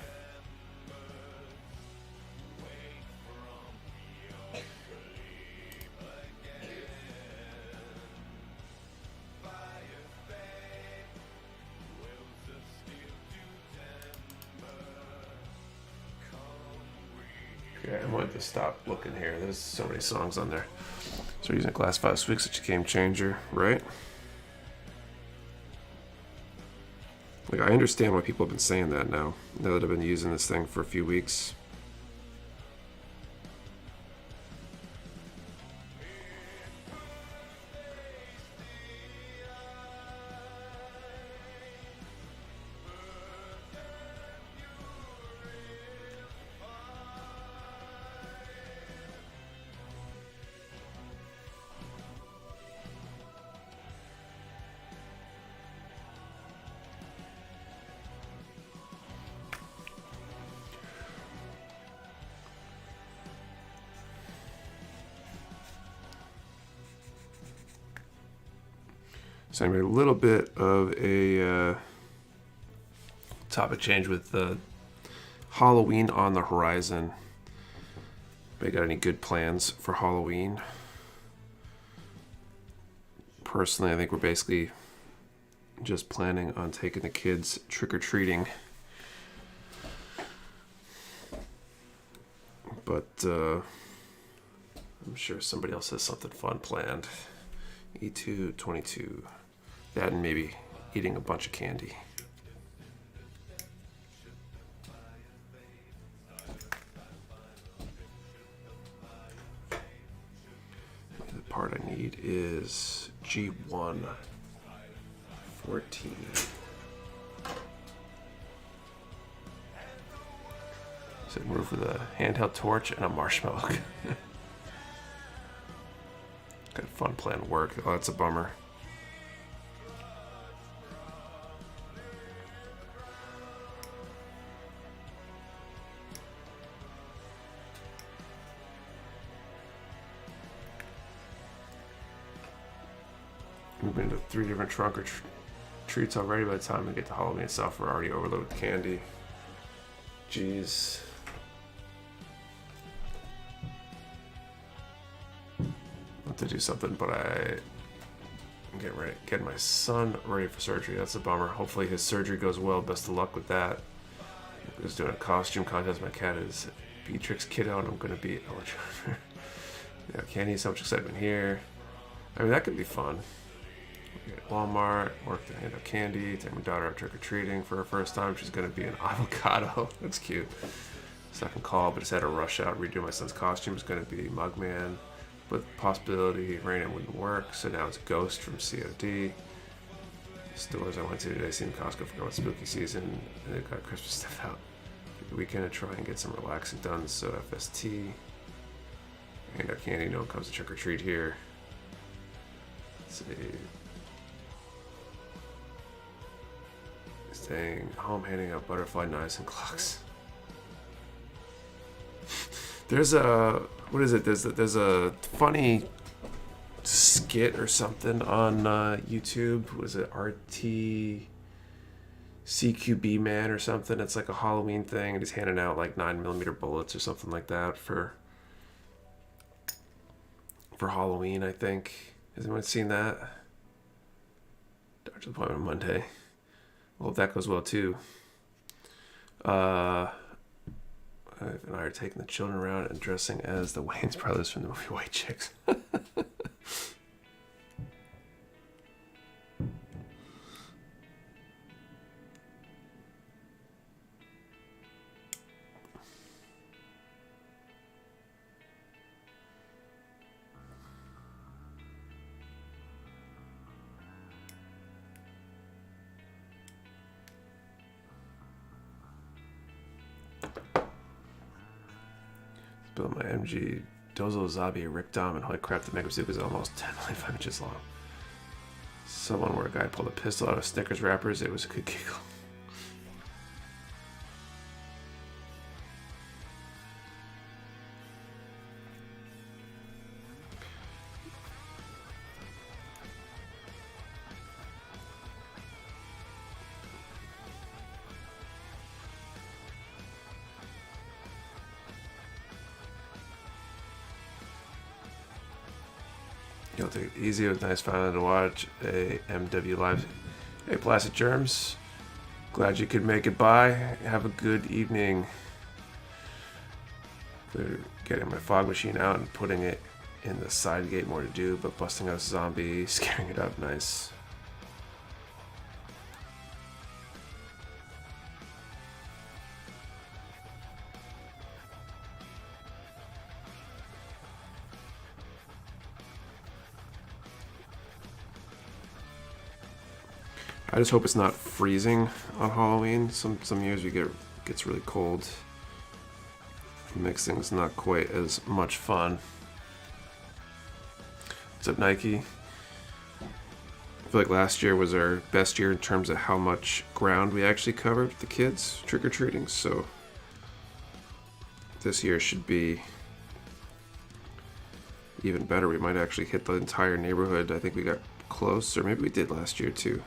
S1: Okay, I wanted to stop looking here. There's so many songs on there. So we're using Glass 5 Sweet, such a game changer, right? Like, I understand why people have been saying that now that I've been using this thing for a few weeks. So anyway, a little bit of a topic change with Halloween on the horizon. Anybody got any good plans for Halloween? Personally, I think we're basically just planning on taking the kids trick-or-treating. But I'm sure somebody else has something fun planned. E222. That and maybe eating a bunch of candy. The part I need is G1 14. So move with a handheld torch and a marshmallow. Got a fun plan work. Oh, that's a bummer. We've been to 3 different trunk or treats already. By the time we get to Halloween itself, we're already overloaded with candy. Jeez. To do something, but I'm getting my son ready for surgery. That's a bummer. Hopefully his surgery goes well. Best of luck with that. I was doing a costume contest. My cat is Beatrix Kiddo, and I'm going to be eligible. Yeah, candy. So much excitement here. I mean, that could be fun. Walmart, work to hand out candy. Take my daughter out trick or treating for her first time. She's going to be an avocado. That's cute. Second call, but just had to rush out. Redo my son's costume. It's going to be Mugman. With possibility Raina wouldn't work, so now it's Ghost from COD. Stores I went to today, seen Costco for about spooky season, and they've got Christmas stuff out. Take the weekend to try and get some relaxing done, so FST. Hand out candy, no one comes to trick or treat here. Let's see. Staying home, handing out butterfly knives and clocks. There's a what is it? There's a funny skit or something on YouTube. Was it RT CQB Man or something? It's like a Halloween thing, and he's handing out like 9mm bullets or something like that for Halloween. I think. Has anyone seen that? Doctor's appointment Monday. Well, if that goes well too. And I are taking the children around and dressing as the Wayans brothers from the movie White Chicks. Build my MG Dozo Zabi Rick Dom, and holy crap, the Mega Bazooka is almost 10.5 inches long. Someone where a guy pulled a pistol out of Snickers wrappers, it was a good giggle. You'll take it easy. It was nice finally to watch a MW live. Hey, Plastic Germs. Glad you could make it by. Have a good evening. They're getting my fog machine out and putting it in the side gate. More to do, but busting out a zombie, scaring it up. Nice. I just hope it's not freezing on Halloween. Some years gets really cold. It makes things not quite as much fun. What's up, Nike? I feel like last year was our best year in terms of how much ground we actually covered with the kids trick-or-treating, so this year should be even better. We might actually hit the entire neighborhood. I think we got close, or maybe we did last year too.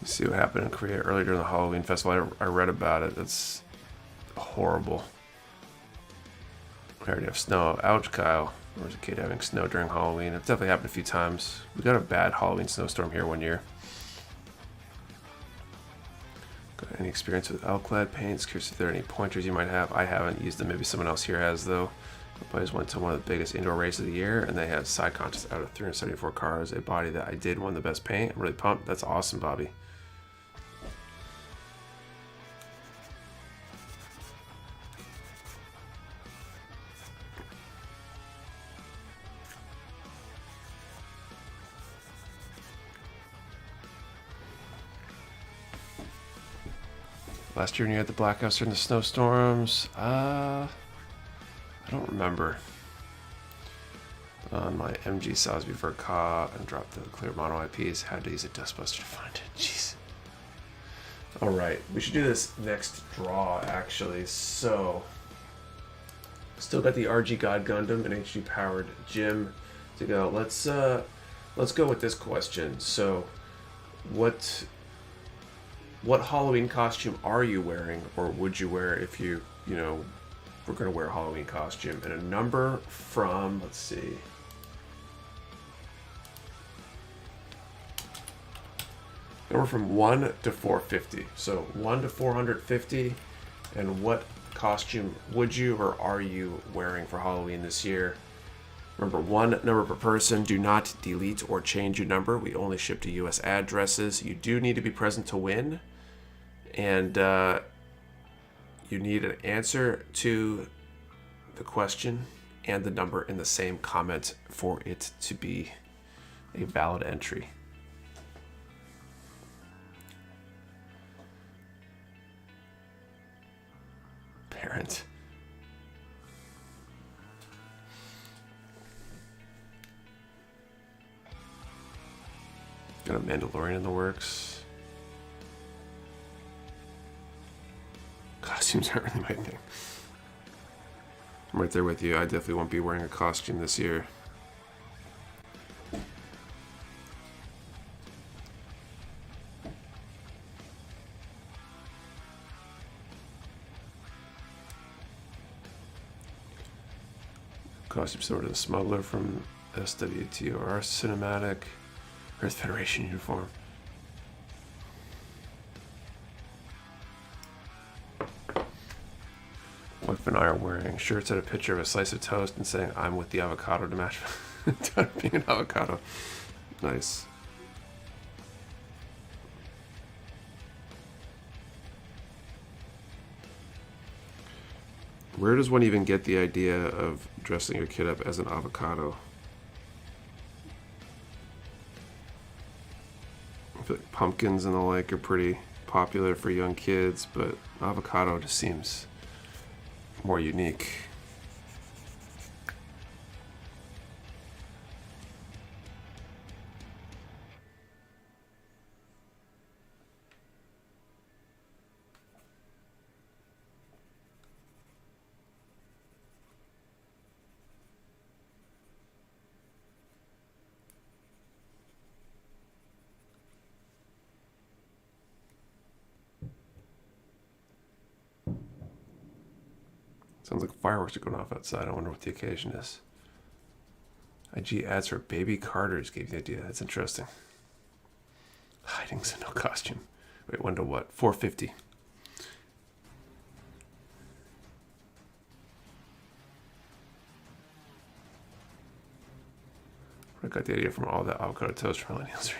S1: See what happened in Korea earlier during the Halloween festival. I read about it. It's horrible. I already have snow. Ouch, Kyle. There was a kid having snow during Halloween. It definitely happened a few times. We got a bad Halloween snowstorm here one year. Got any experience with Alclad paints? Curious if there are any pointers you might have. I haven't used them. Maybe someone else here has, though. I just went to one of the biggest indoor races of the year, and they had side contests out of 374 cars. A body that I did won the best paint. I'm really pumped. That's awesome, Bobby. Last year when you had the blackouts during the snowstorms, I don't remember. On my MG Sosby for Ka and dropped the clear mono IPs, had to use a dustbuster to find it. Jeez. Alright, we should do this next draw actually. So, still got the RG God Gundam and HD powered gym to go. Let's go with this question. So, what Halloween costume are you wearing, or would you wear if you were going to wear a Halloween costume? And a number from, let's see, number from 1 to 450. So 1 to 450, and what costume would you or are you wearing for Halloween this year? Remember, one number per person. Do not delete or change your number. We only ship to U.S. addresses. You do need to be present to win. And you need an answer to the question and the number in the same comment for it to be a valid entry. Parent. Got a Mandalorian in the works. Costumes aren't really my thing. I'm right there with you. I definitely won't be wearing a costume this year. Costume similar to the smuggler from SWTOR cinematic. Earth Federation uniform. Wife and I are wearing shirts at a picture of a slice of toast and saying, "I'm with the avocado" to match being an avocado. Nice. Where does one even get the idea of dressing your kid up as an avocado? I feel like pumpkins and the like are pretty popular for young kids, but avocado just seems more unique. Sounds like fireworks are going off outside. I wonder what the occasion is. IG ads for baby Carters gave you the idea. That's interesting. Hiding so no costume. Wait, when to what? 450. I got the idea from all the avocado toast millennials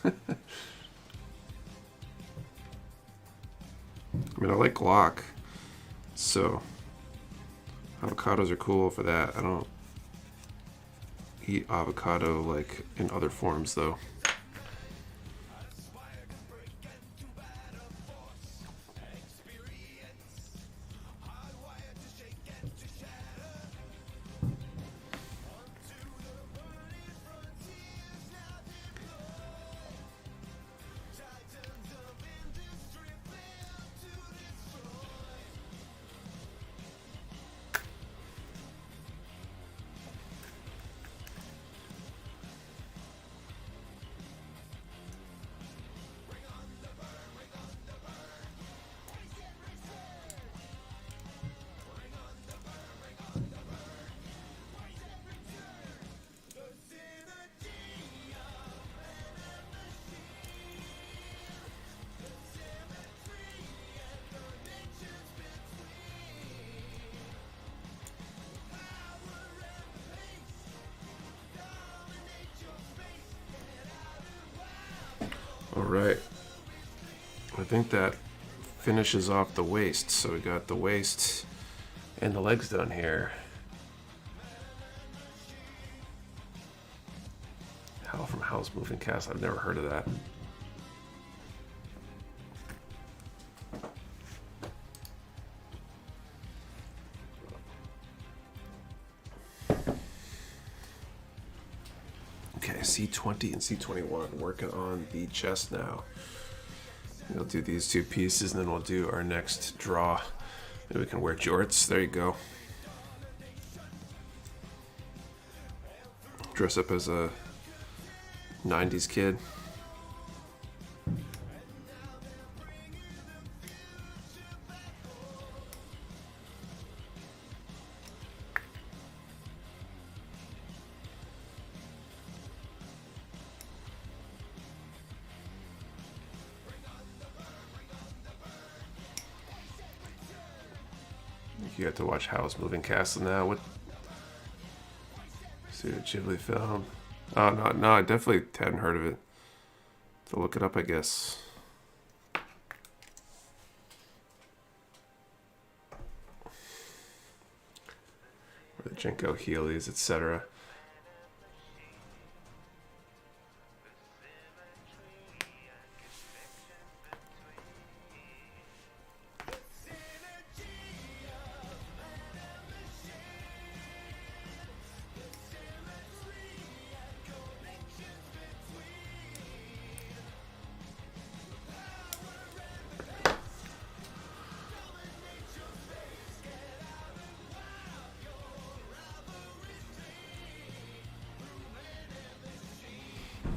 S1: reading. I mean, I like guac, so avocados are cool for that. I don't eat avocado like in other forms, though. All right, I think that finishes off the waist. So we got the waist and the legs done here. Hell from Hell's Moving Cast. I've never heard of that. Okay, C20 and C21 working on the chest now. We'll do these two pieces and then we'll do our next draw. Maybe we can wear jorts. There you go. Dress up as a 90s kid. You get to watch Howl's Moving Castle now. What? See a Ghibli film? Oh no, I definitely hadn't heard of it. To look it up, I guess. Or the Jenko Heelys, etc.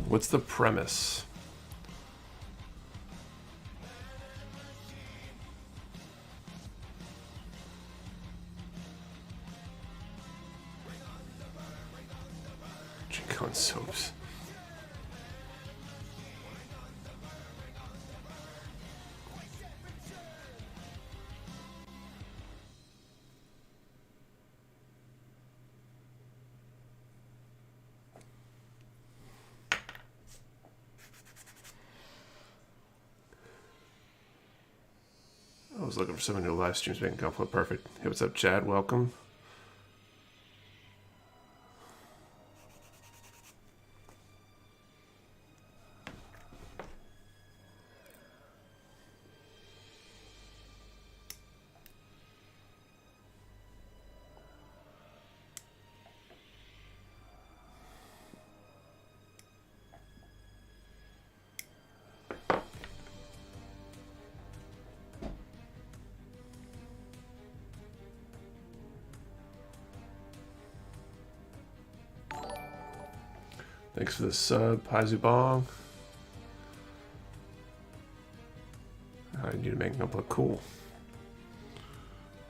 S1: What's the premise? Jinko and soaps. I was looking for someone who live streams making compliment perfect. Hey, what's up, Chad? Welcome. Thanks for the sub, Paizubong. I need to make them look cool.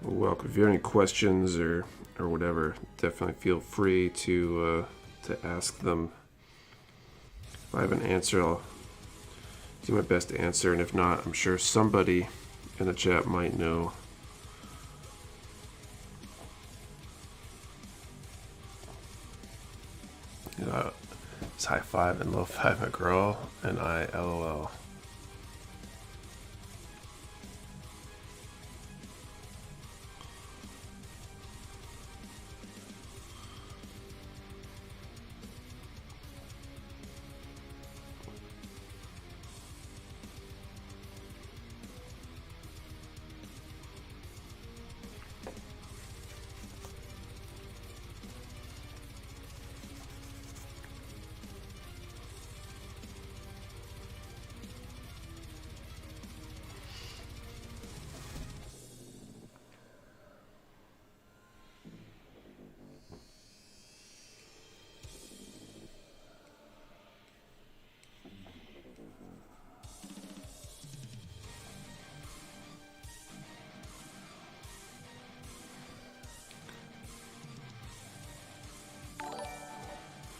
S1: welcome. If you have any questions or whatever, definitely feel free to ask them. If I have an answer, I'll do my best to answer, and if not, I'm sure somebody in the chat might know. It's high five and low five McGraw and I LOL.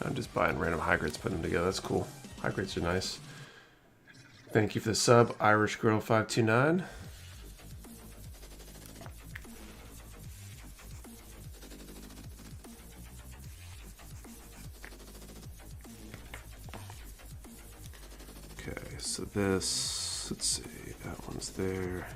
S1: I'm just buying random high grades, putting them together. That's cool. High grades are nice. Thank you for the sub, Irish Girl 529. Okay, so this, let's see, that one's there.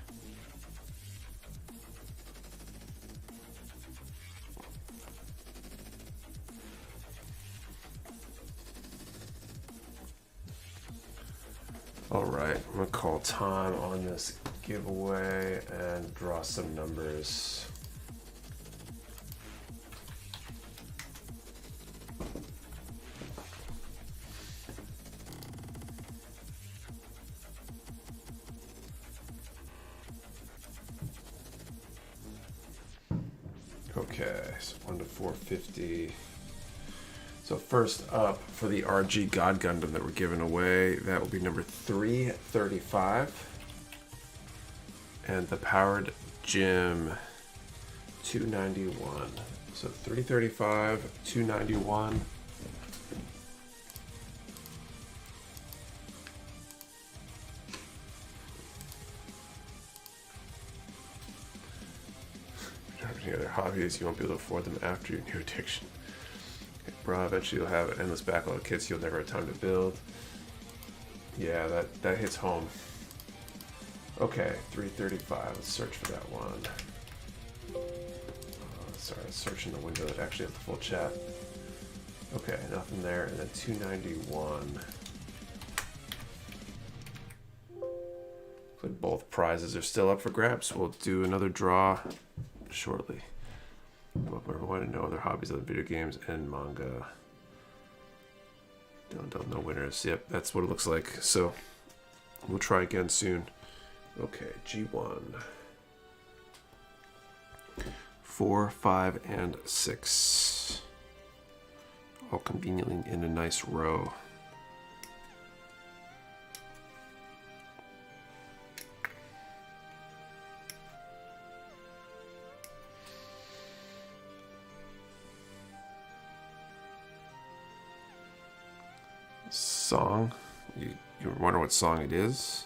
S1: All right, I'm gonna call time on this giveaway and draw some numbers. Okay, so 1 to 450. So first up for the RG God Gundam that we're giving away, that will be number 335. And the Powered Gym 291. So 335, 291. Any other hobbies, you won't be able to afford them after your new addiction. Bro, eventually you'll have an endless backlog of kits you'll never have time to build. Yeah, that hits home. Okay, 335. Let's search for that one. Sorry, I was searching the window that actually has the full chat. Okay, nothing there. And then 291. But both prizes are still up for grabs. We'll do another draw shortly. But we want to know other hobbies, other video games, and manga. Don't know winners. Yep, that's what it looks like. So we'll try again soon. Okay, G1. 4, 5, and 6. All conveniently in a nice row. Song. You wonder what song it is?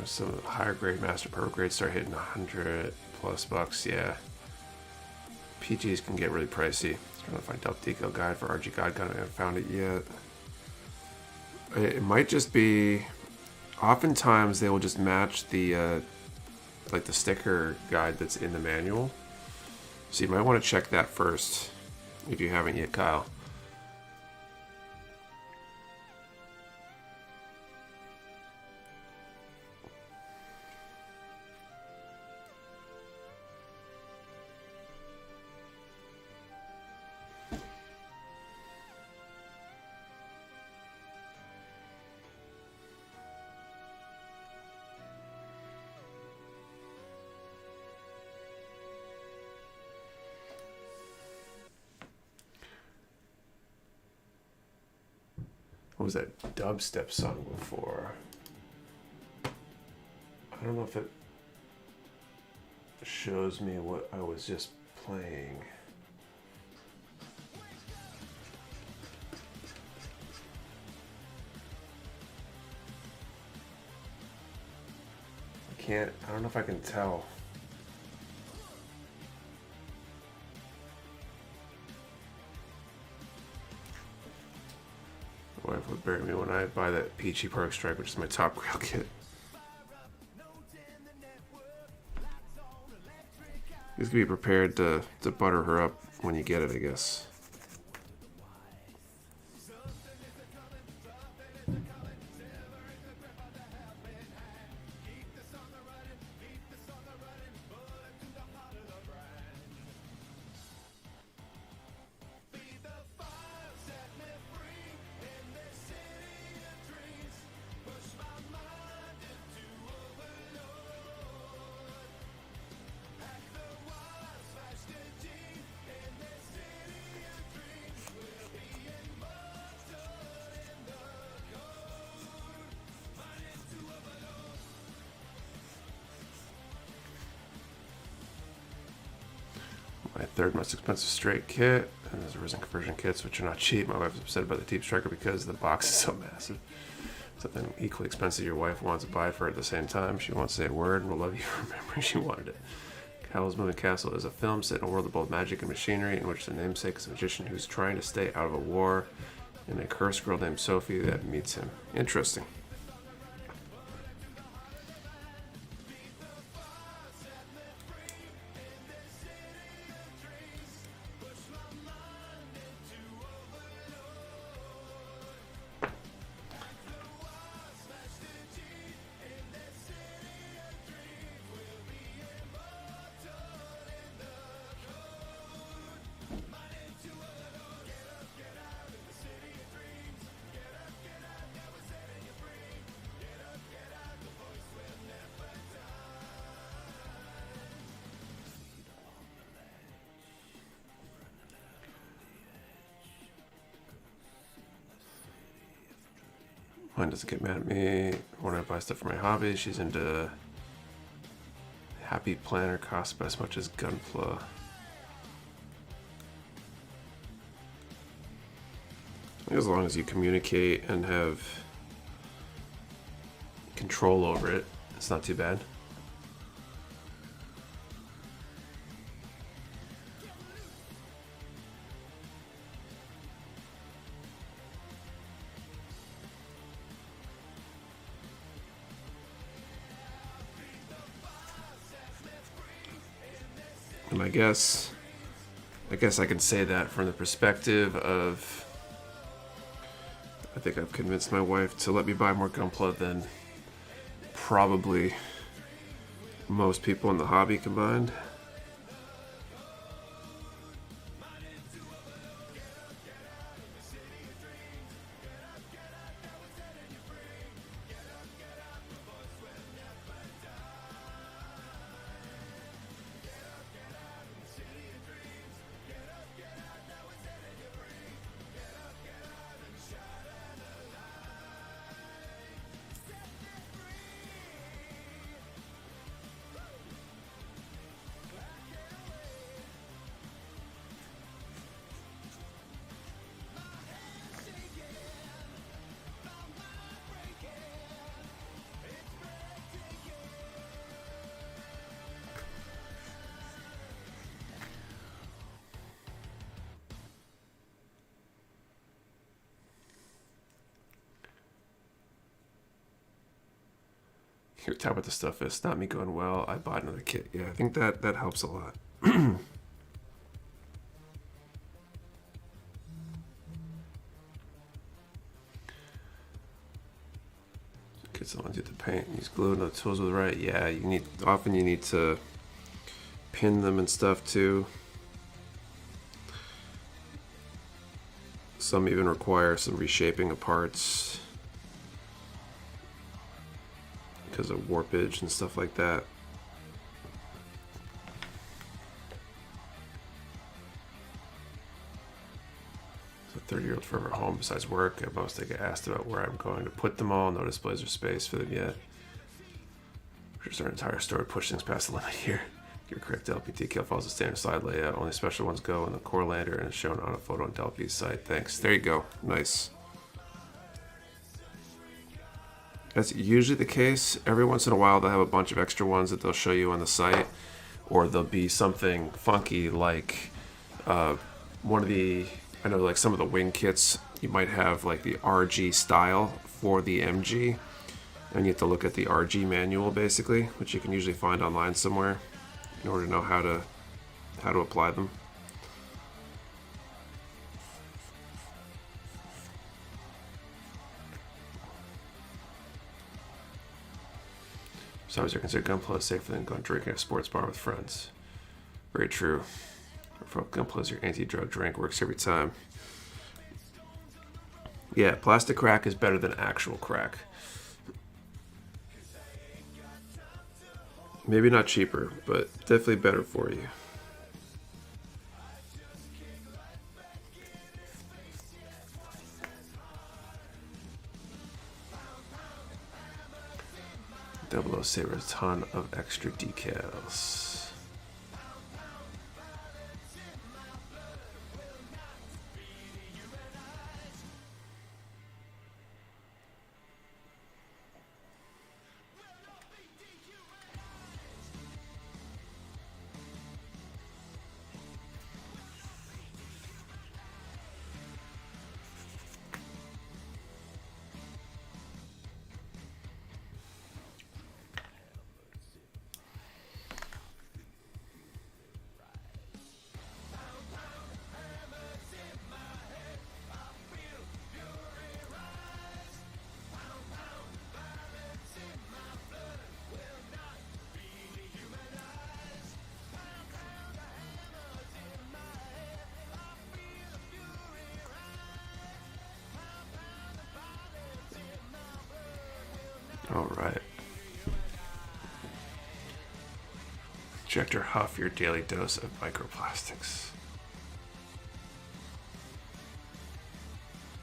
S1: Some higher grade master pro grades start hitting 100 plus bucks. Yeah, PGs can get really pricey. Trying to find Delta Deco guide for RG God Gundam. I haven't found it yet. It might just be. Oftentimes they will just match the like the sticker guide that's in the manual. So you might want to check that first if you haven't yet, Kyle. What was that dubstep song before? I don't know if it shows me what I was just playing. I don't know if I can tell. My wife would bury me when I buy that Peachy Park Strike, which is my top grail kit. You have to be prepared to butter her up when you get it, I guess. My third most expensive straight kit, and there's Risen conversion kits, which are not cheap. My wife's upset about the Deep Striker because the box is so massive. Something equally expensive your wife wants to buy for her at the same time. She won't say a word and will love you for remembering she wanted it. Howl's Moving Castle is a film set in a world of both magic and machinery in which the namesake is a magician who's trying to stay out of a war and a cursed girl named Sophie that meets him. Interesting. Mine doesn't get mad at me when I buy stuff for my hobby. She's into Happy Planner, costs about as much as Gunpla. I think as long as you communicate and have control over it, it's not too bad. And I guess I can say that from the perspective of, I think I've convinced my wife to let me buy more Gunpla than probably most people in the hobby combined. Here, tell what the stuff is. Not me going, well, I bought another kit. Yeah, I think that helps a lot. Kids don't want to do the paint. Use glue and the tools with right. Yeah, you need to pin them and stuff too. Some even require some reshaping of parts because of warpage and stuff like that. So 30-year-old forever home besides work. At most, I get asked about where I'm going to put them all. No displays or space for them yet. Just our entire store push things past the limit here. You're correct. LPTKL follows the standard slide layout. Only special ones go in the core lander and is shown on a photo on Delphi's site. Thanks. There you go. Nice. That's usually the case. Every once in a while, they'll have a bunch of extra ones that they'll show you on the site, or there'll be something funky like one of the, I know like some of the wing kits, you might have like the RG style for the MG, and you have to look at the RG manual basically, which you can usually find online somewhere in order to know how to apply them. Sometimes you're considered gunpla is safer than going drinking at a sports bar with friends. Very true. Gunpla is your anti-drug drink, works every time. Yeah, plastic crack is better than actual crack. Maybe not cheaper, but definitely better for you. Double O savers a ton of extra decals. All right. Injector Huff, your daily dose of microplastics.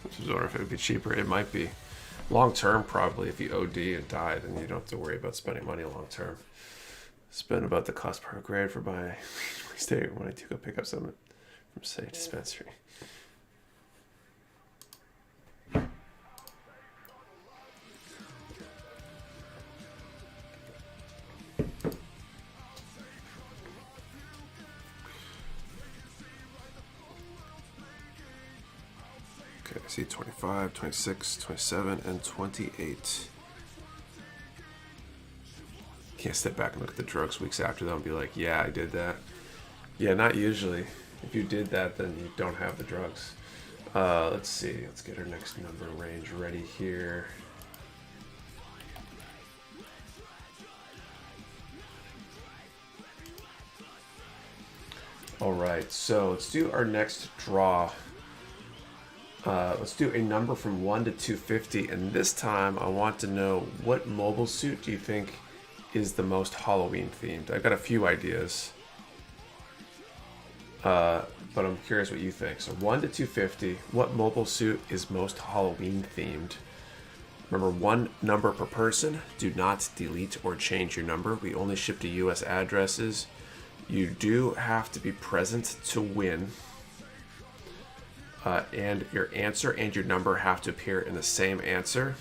S1: I was wondering if it would be cheaper. It might be. Long term, probably. If you OD and die, then you don't have to worry about spending money long term. Spend about the cost per grade for my stay when I do go pick up something from say dispensary. I see 25, 26, 27, and 28. Can't step back and look at the drugs weeks after that and be like, yeah, I did that. Yeah, not usually. If you did that, then you don't have the drugs. Let's see. Let's get our next number range ready here. All right, so let's do our next draw. Let's do a number from 1 to 250, and this time I want to know, what mobile suit do you think is the most Halloween themed? I've got a few ideas, but I'm curious what you think. So 1 to 250, what mobile suit is most Halloween themed? Remember, one number per person. Do not delete or change your number. We only ship to US addresses. You do have to be present to win. And your answer and your number have to appear in the same answer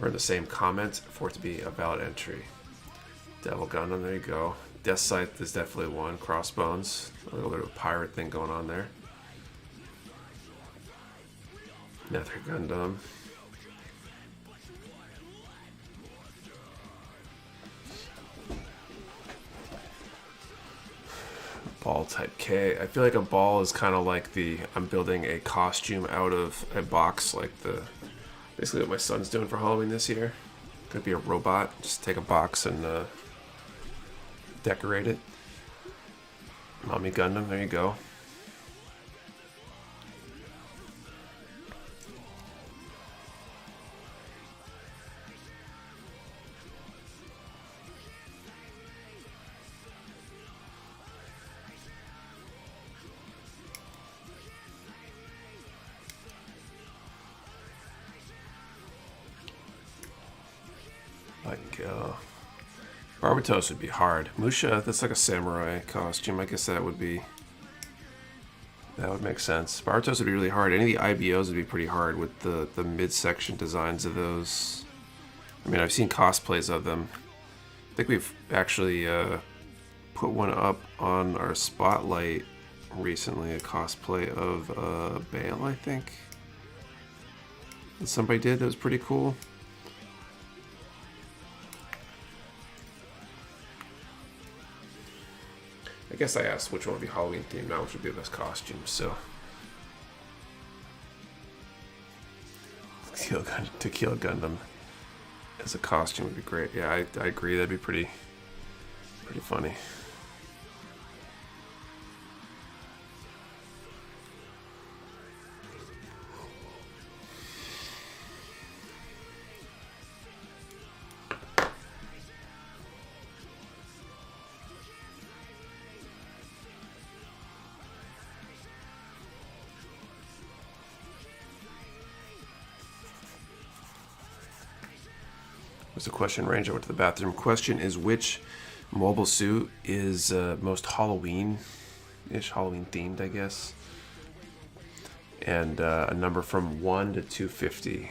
S1: or in the same comment for it to be a valid entry. Devil Gundam, there you go. Death Scythe is definitely one. Crossbones, a little bit of a pirate thing going on there. Nether Gundam. Ball type K. I feel like a ball is kind of like I'm building a costume out of a box, like basically what my son's doing for Halloween this year. Could be a robot. Just take a box and decorate it. Mommy Gundam, there you go. Like, Barbatos would be hard. Musha, that's like a samurai costume. I guess that would make sense. Barbatos would be really hard. Any of the IBOs would be pretty hard with the midsection designs of those. I mean, I've seen cosplays of them. I think we've actually put one up on our spotlight recently, a cosplay of Bale, I think. That somebody did that was pretty cool. I guess I asked which one would be Halloween themed, not which would be the best costume, so. To kill Gundam as a costume would be great. Yeah, I agree, that'd be pretty funny. What's the question range? I went to the bathroom. Question is, which mobile suit is most Halloween-ish, Halloween themed, I guess. And a number from 1 to 250.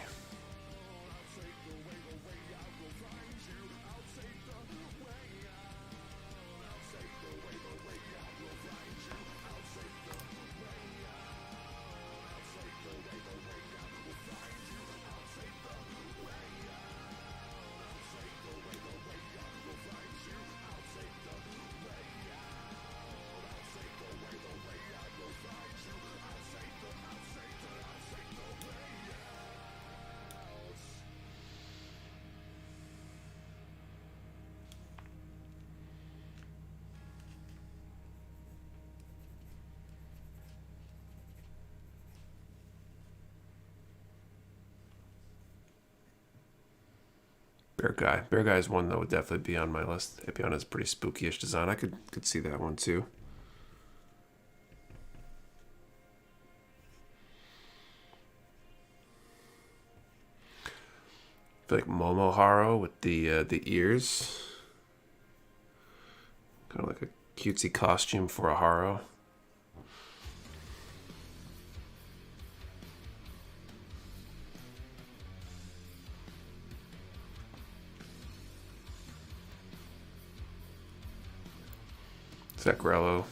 S1: Bear Guy is one that would definitely be on my list. Epion is pretty spooky-ish design. I could see that one too. I feel like Momoharo with the ears, kind of like a cutesy costume for a Haro. Zaccarello.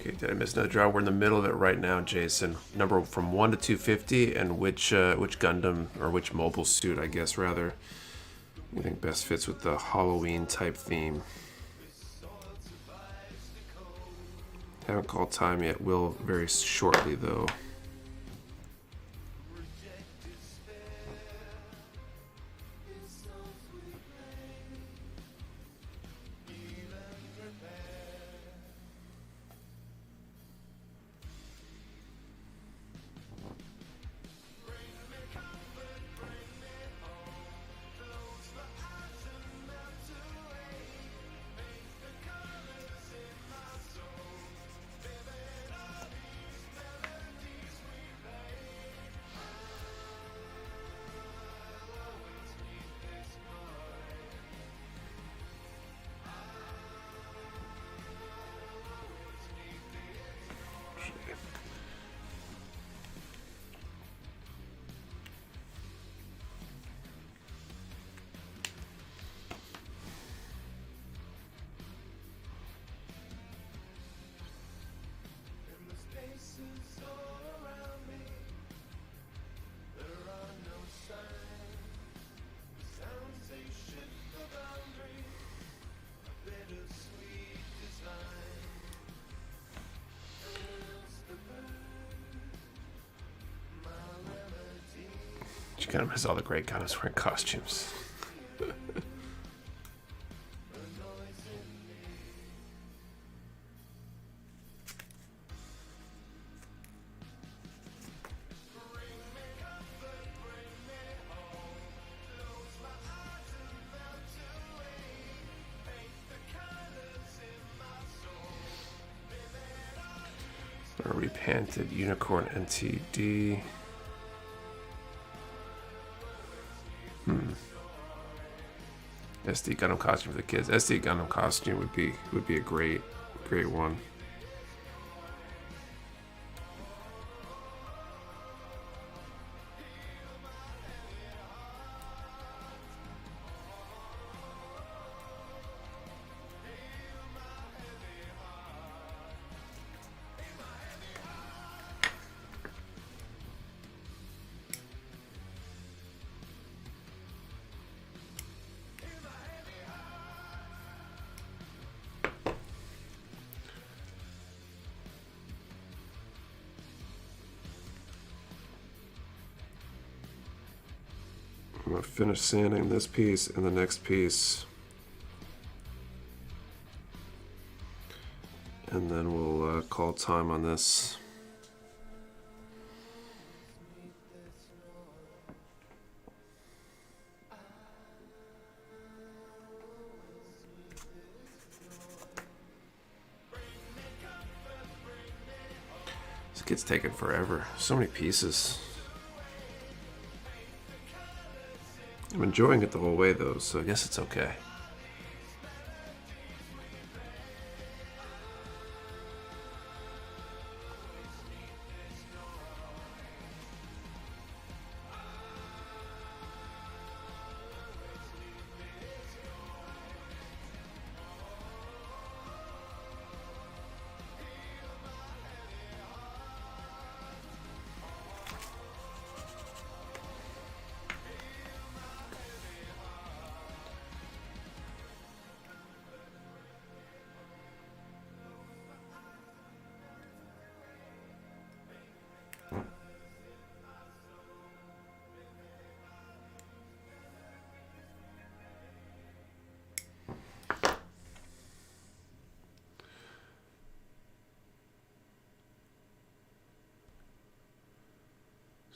S1: Okay, did I miss another draw? We're in the middle of it right now, Jason. Number from 1 to 250, and which Gundam, or which mobile suit, I guess, rather, you think best fits with the Halloween type theme? Haven't called time yet. Will very shortly, though. RG Gundam has all the great Gundams wearing costumes. A repainted Unicorn NTD. SD Gundam costume for the kids. SD Gundam costume would be a great one. I'm going to finish sanding this piece and the next piece. And then we'll call time on this. This kit's taking forever. So many pieces. I'm enjoying it the whole way though, so I guess it's okay.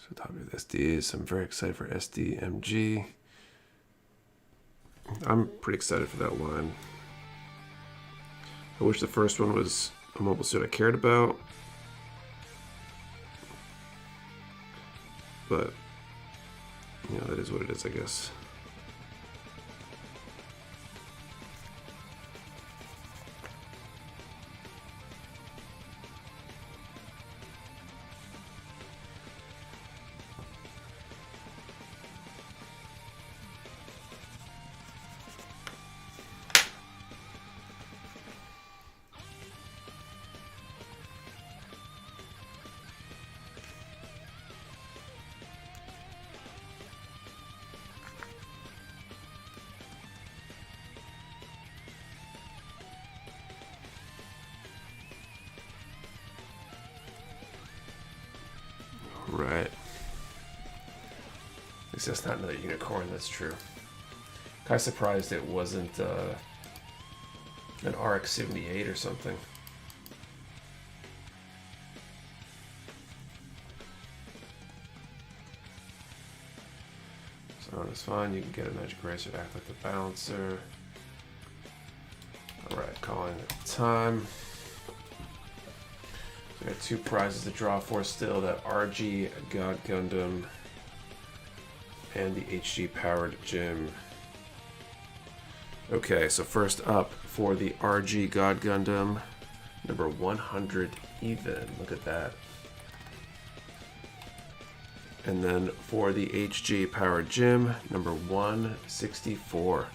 S1: So top of SDs, I'm very excited for SDMG. I'm pretty excited for that line. I wish the first one was a mobile suit I cared about. But, you know, that is what it is, I guess. Right. At least that's not another unicorn, that's true. Kind of surprised it wasn't an RX-78 or something. So it's fine, you can get a magic eraser to act like the bouncer. Alright, calling it time. We got 2 prizes to draw for still, that RG God Gundam and the HG powered gym. Okay, so first up for the RG God Gundam, number 100 even. Look at that. And then for the HG powered gym, number 164.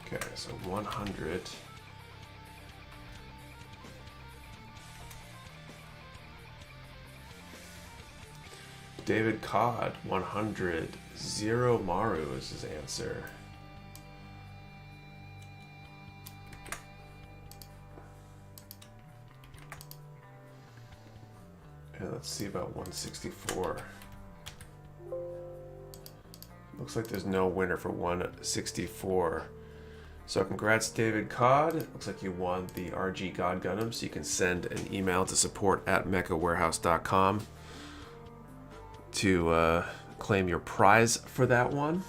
S1: Okay, so 100. David Cod, 100. Zero Maru is his answer. let's see about 164. Looks like there's no winner for 164. So congrats, David Codd. Looks like you won the RG God Gundam. So you can send an email to support@mechawarehouse.com to claim your prize for that one.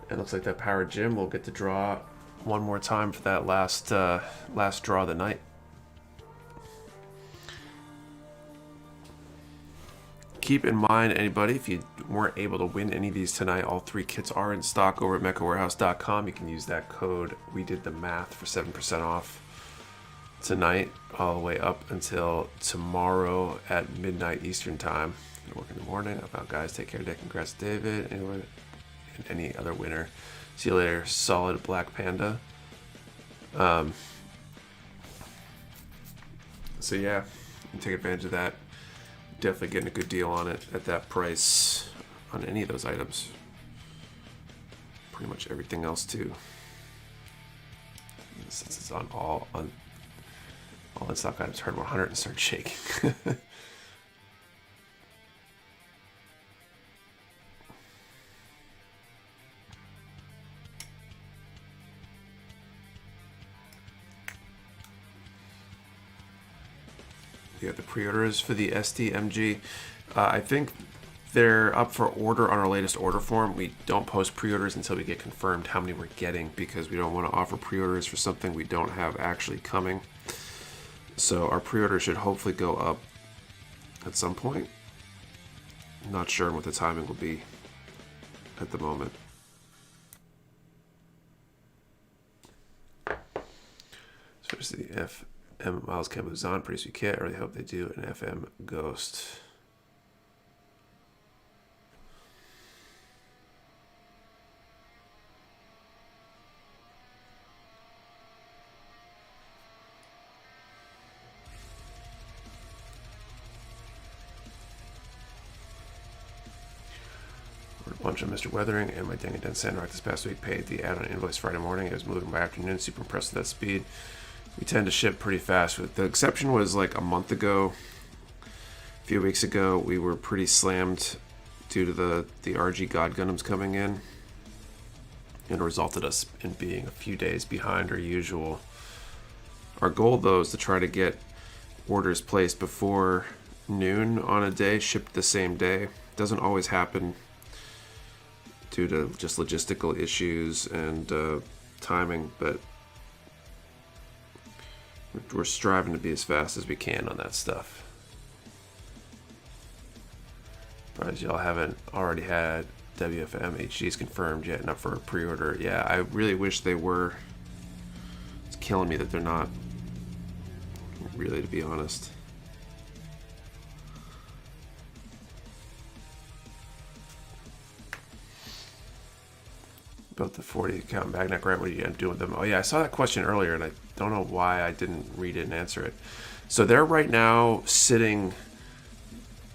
S1: And looks like that Power Gym will get to draw one more time for that last draw of the night. Keep in mind, anybody, if you weren't able to win any of these tonight, all 3 kits are in stock over at mechawarehouse.com. You can use that code We Did the Math for 7% off tonight, all the way up until tomorrow at midnight Eastern time. Work in the morning. About guys, take care today. Congrats, David. Anyone and any other winner. See you later, Solid Black Panda. So yeah, you can take advantage of that. Definitely getting a good deal on it at that price on any of those items. Pretty much everything else too. Since it's on all in stock items, turn 100 and start shaking. You got the pre-orders for the SDMG. I think they're up for order on our latest order form. We don't post pre-orders until we get confirmed how many we're getting, because we don't want to offer pre-orders for something we don't have actually coming. So our pre-order should hopefully go up at some point. Not sure what the timing will be at the moment. Especially the FM Miles Camuzan pretty sweet kit. I really hope they do an FM Ghost. Ordered a bunch of Mr. Weathering and my Dang and Den Sandrock this past week. Paid the add-on invoice Friday morning. It was moving by afternoon. Super impressed with that speed. We tend to ship pretty fast. The exception was like a month ago. A few weeks ago, we were pretty slammed due to the RG God Gundams coming in. And it resulted us in being a few days behind our usual. Our goal, though, is to try to get orders placed before noon on a day, shipped the same day. Doesn't always happen due to just logistical issues and timing, but we're striving to be as fast as we can on that stuff. But y'all haven't already had WFM HGs confirmed yet, not for a pre-order. Yeah, I really wish they were. It's killing me that they're not, really, to be honest. Built the 40 count magnet, right? What are you gonna do with them? Oh yeah, I saw that question earlier and I don't know why I didn't read it and answer it. So they're right now sitting,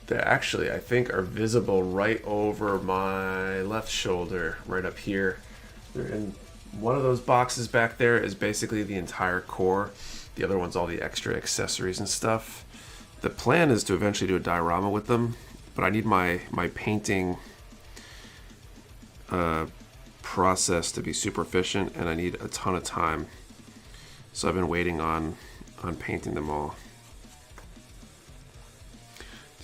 S1: they actually, I think, are visible right over my left shoulder, right up here. They're in one of those boxes back there is basically the entire core. The other one's all the extra accessories and stuff. The plan is to eventually do a diorama with them, but I need my painting process to be super efficient, and I need a ton of time. So I've been waiting on painting them all.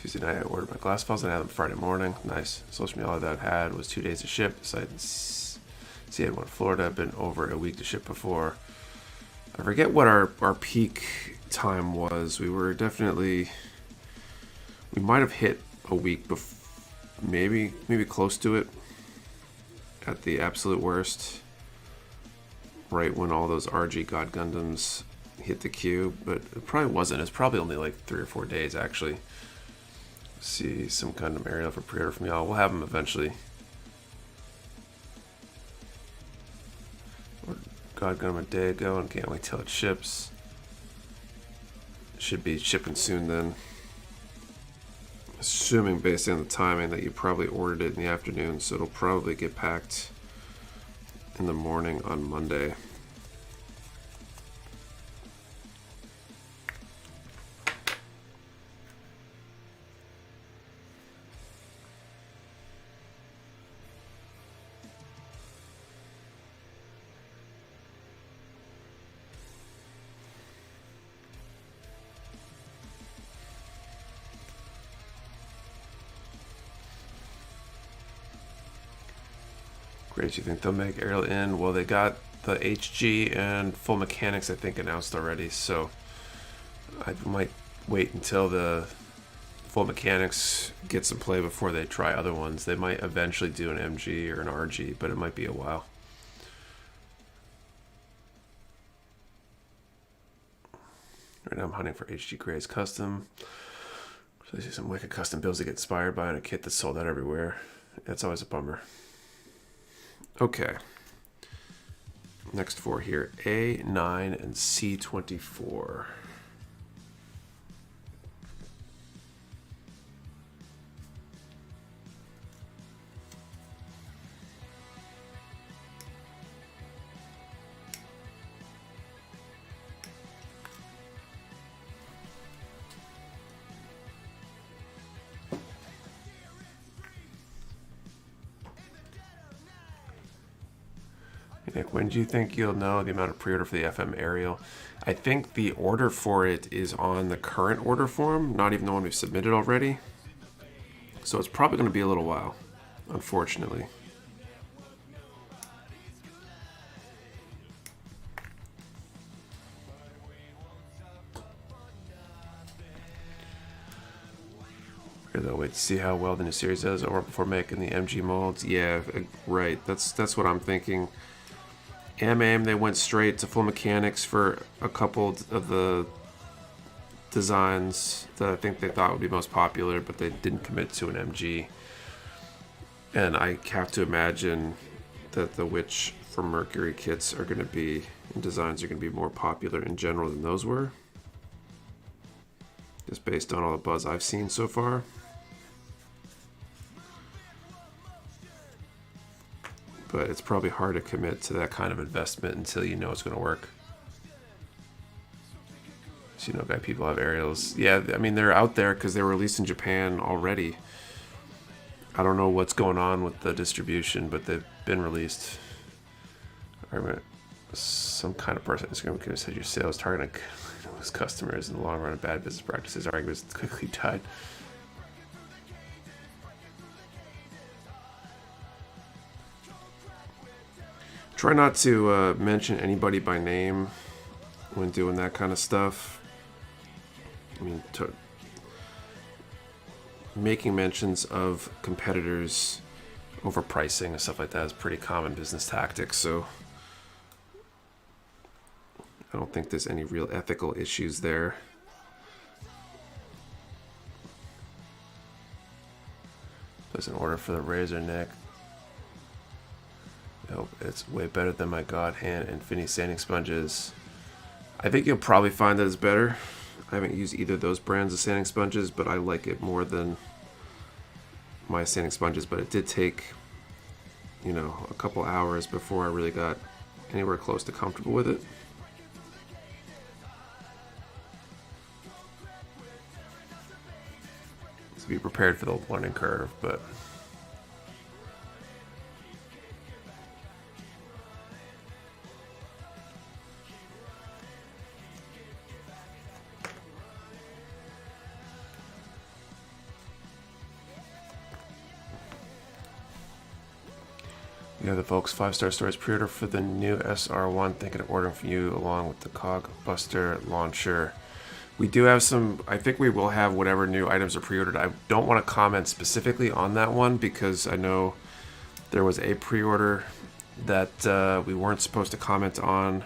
S1: Tuesday night I ordered my glass files and I had them Friday morning. Nice. Social media all that I had was 2 days to ship. Decided to see I had one in Florida. I've been over a week to ship before. I forget what our peak time was. We were definitely, we might have hit a week before, maybe close to it. At the absolute worst, right when all those RG God Gundams hit the queue, but it probably wasn't. It's probably only like 3 or 4 days, actually. See some kind of aerial for pre-order from y'all. We'll have them eventually. God Gundam a day ago and can't wait till it ships. Should be shipping soon then. Assuming based on the timing that you probably ordered it in the afternoon, so it'll probably get packed in the morning on Monday. Great, you think they'll make aerial in? Well, they got the HG and full mechanics, I think, announced already, so I might wait until the full mechanics get some play before they try other ones. They might eventually do an MG or an RG, but it might be a while. Right now I'm hunting for HG Gray's custom. So I see some wicked custom builds that get inspired by a kit that's sold out everywhere. That's always a bummer. Okay. Next four here, A9 and C24. Nick, when do you think you'll know the amount of pre-order for the FM aerial? I think the order for it is on the current order form, not even the one we've submitted already. So it's probably going to be a little while, unfortunately. Though, wait to see how well the new series does or before making the MG molds. Yeah, right. That's what I'm thinking. AIM, they went straight to full mechanics for a couple of the designs that I think they thought would be most popular, but they didn't commit to an MG. And I have to imagine that the Witch for Mercury kits are going to be, and designs are going to be more popular in general than those were. Just based on all the buzz I've seen so far. But it's probably hard to commit to that kind of investment until you know it's going to work. So, you know, guy, people have aerials. Yeah, I mean, they're out there because they were released in Japan already. I don't know what's going on with the distribution, but they've been released. Some kind of person is going to say your sales targeting his customers in the long run of bad business practices. Arguments quickly died. Try not to mention anybody by name when doing that kind of stuff. I mean, making mentions of competitors overpricing and stuff like that is pretty common business tactics, so I don't think there's any real ethical issues there. There's an order for the razor neck. Nope, it's way better than my God Hand Infinity sanding sponges. I think you'll probably find that it's better. I haven't used either of those brands of sanding sponges, but I like it more than my sanding sponges. But it did take, you know, a couple hours before I really got anywhere close to comfortable with it. So be prepared for the learning curve, but yeah, the folks 5-star stores pre-order for the new SR1, thinking of ordering from you along with the Cog Buster launcher. We do have some, I think we will have whatever new items are pre-ordered. I don't want to comment specifically on that one because I know there was a pre-order that we weren't supposed to comment on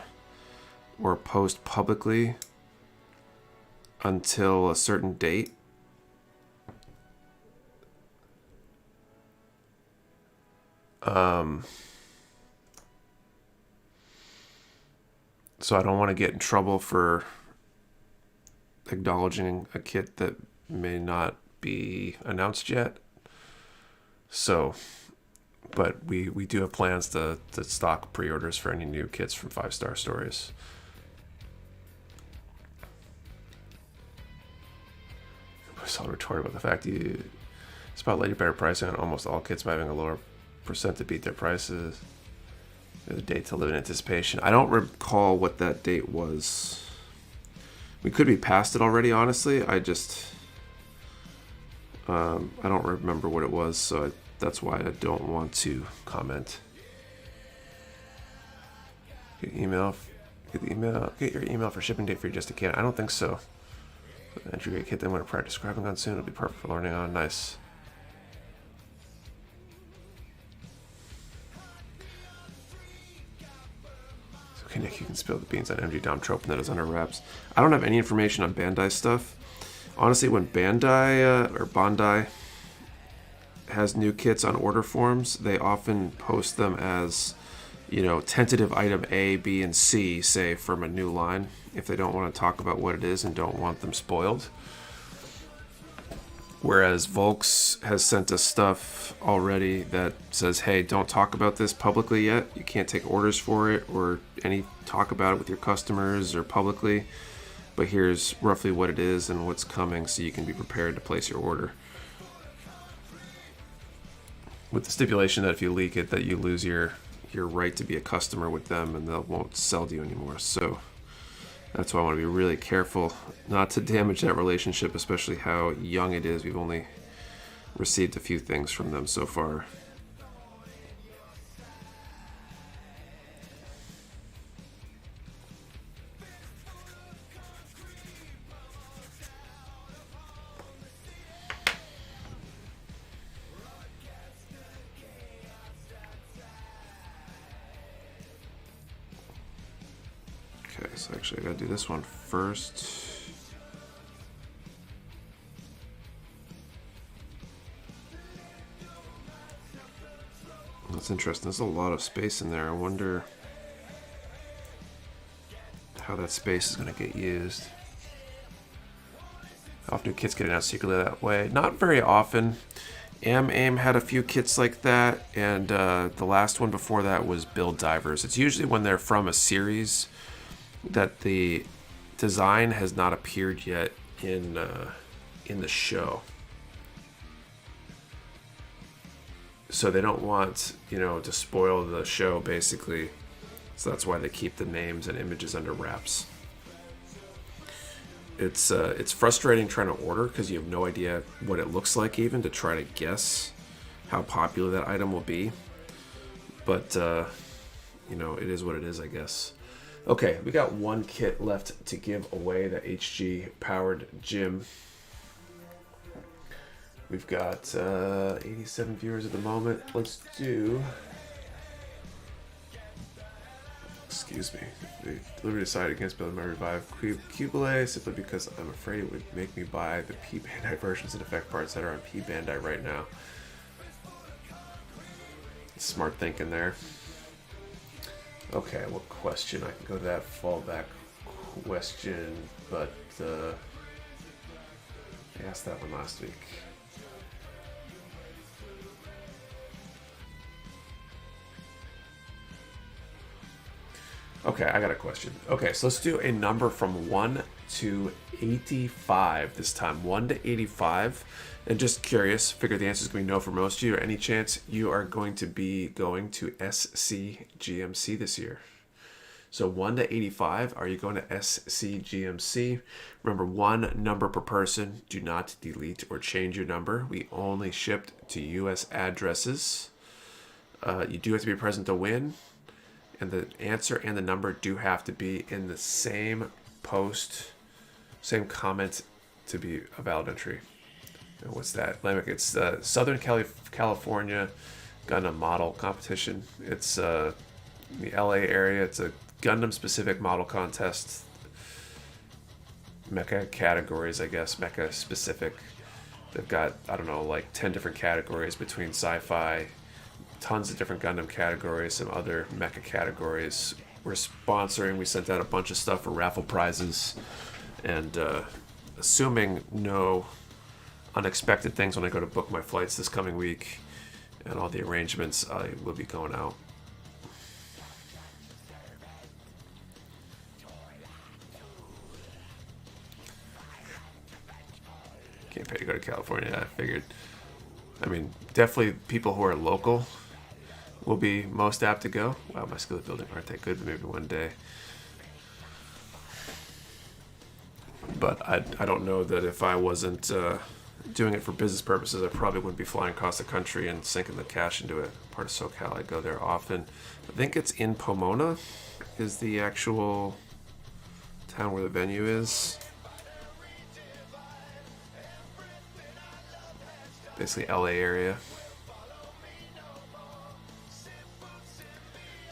S1: or post publicly until a certain date. So I don't want to get in trouble for acknowledging a kit that may not be announced yet. So, but we do have plans to stock pre-orders for any new kits from 5-star stores. I saw a retort about the fact you spotlight your better pricing on almost all kits by having a lower percent to beat their prices. There's a date to live in anticipation. I don't recall what that date was. We could be past it already, honestly. I just I don't remember what it was, so that's why I don't want to comment. Get email. Get the email. Get your email for shipping date for just a kid. I don't think so. Entry rate kit. Then when I practice describing on soon, it'll be perfect for learning on. Nice. Okay, Nick, you can spill the beans on MG Dom trope and that is under wraps. I don't have any information on Bandai stuff. Honestly, when Bandai or Bandai has new kits on order forms, they often post them as, you know, tentative item A, B, and C, say, from a new line, if they don't want to talk about what it is and don't want them spoiled. Whereas Volks has sent us stuff already that says, hey, don't talk about this publicly yet. You can't take orders for it or any talk about it with your customers or publicly. But here's roughly what it is and what's coming so you can be prepared to place your order. With the stipulation that if you leak it, that you lose your right to be a customer with them and they won't sell to you anymore. So that's why I want to be really careful not to damage that relationship, especially how young it is. We've only received a few things from them so far. Okay, so actually I gotta do this one first. That's interesting. There's a lot of space in there. I wonder how that space is gonna get used. How often do kits get announced secretly that way? Not very often. AIM had a few kits like that, and the last one before that was Build Divers. It's usually when they're from a series that the design has not appeared yet in the show, so they don't want, you know, to spoil the show basically. So that's why they keep the names and images under wraps. It's frustrating trying to order because you have no idea what it looks like, even to try to guess how popular that item will be. But you know, it is what it is, I guess. Okay, we got one kit left to give away, the HG powered gym. We've got 87 viewers at the moment. Let's do... Excuse me. They deliberately decided against building my Revive Cubile simply because I'm afraid it would make me buy the P Bandai versions and effect parts that are on P Bandai right now. Smart thinking there. Okay, what question? I can go to that fallback question, but I asked that one last week. Okay, I got a question. Okay, so let's do a number from 1 to 85 this time. 1 to 85. And just curious, figure the answer is going to be no for most of you, or any chance you are going to be going to SCGMC this year. So 1 to 85, are you going to SCGMC? Remember, one number per person. Do not delete or change your number. We only shipped to US addresses. You do have to be present to win. And the answer and the number do have to be in the same post, same comment to be a valid entry. And what's that? It's the Southern California Gundam model competition. It's the LA area. It's a Gundam specific model contest. Mecha categories, I guess. Mecha specific. They've got, I don't know, like 10 different categories between sci-fi, tons of different Gundam categories, some other mecha categories. We're sponsoring. We sent out a bunch of stuff for raffle prizes, and assuming no unexpected things when I go to book my flights this coming week and all the arrangements, I will be going out. Can't pay to go to California. I figured. I mean, definitely people who are local will be most apt to go. Wow, my skillet building aren't that good, but maybe one day. But I don't know that if I wasn't doing it for business purposes, I probably wouldn't be flying across the country and sinking the cash into it. Part of SoCal, I go there often. I think it's in Pomona, is the actual town where the venue is. Basically LA area.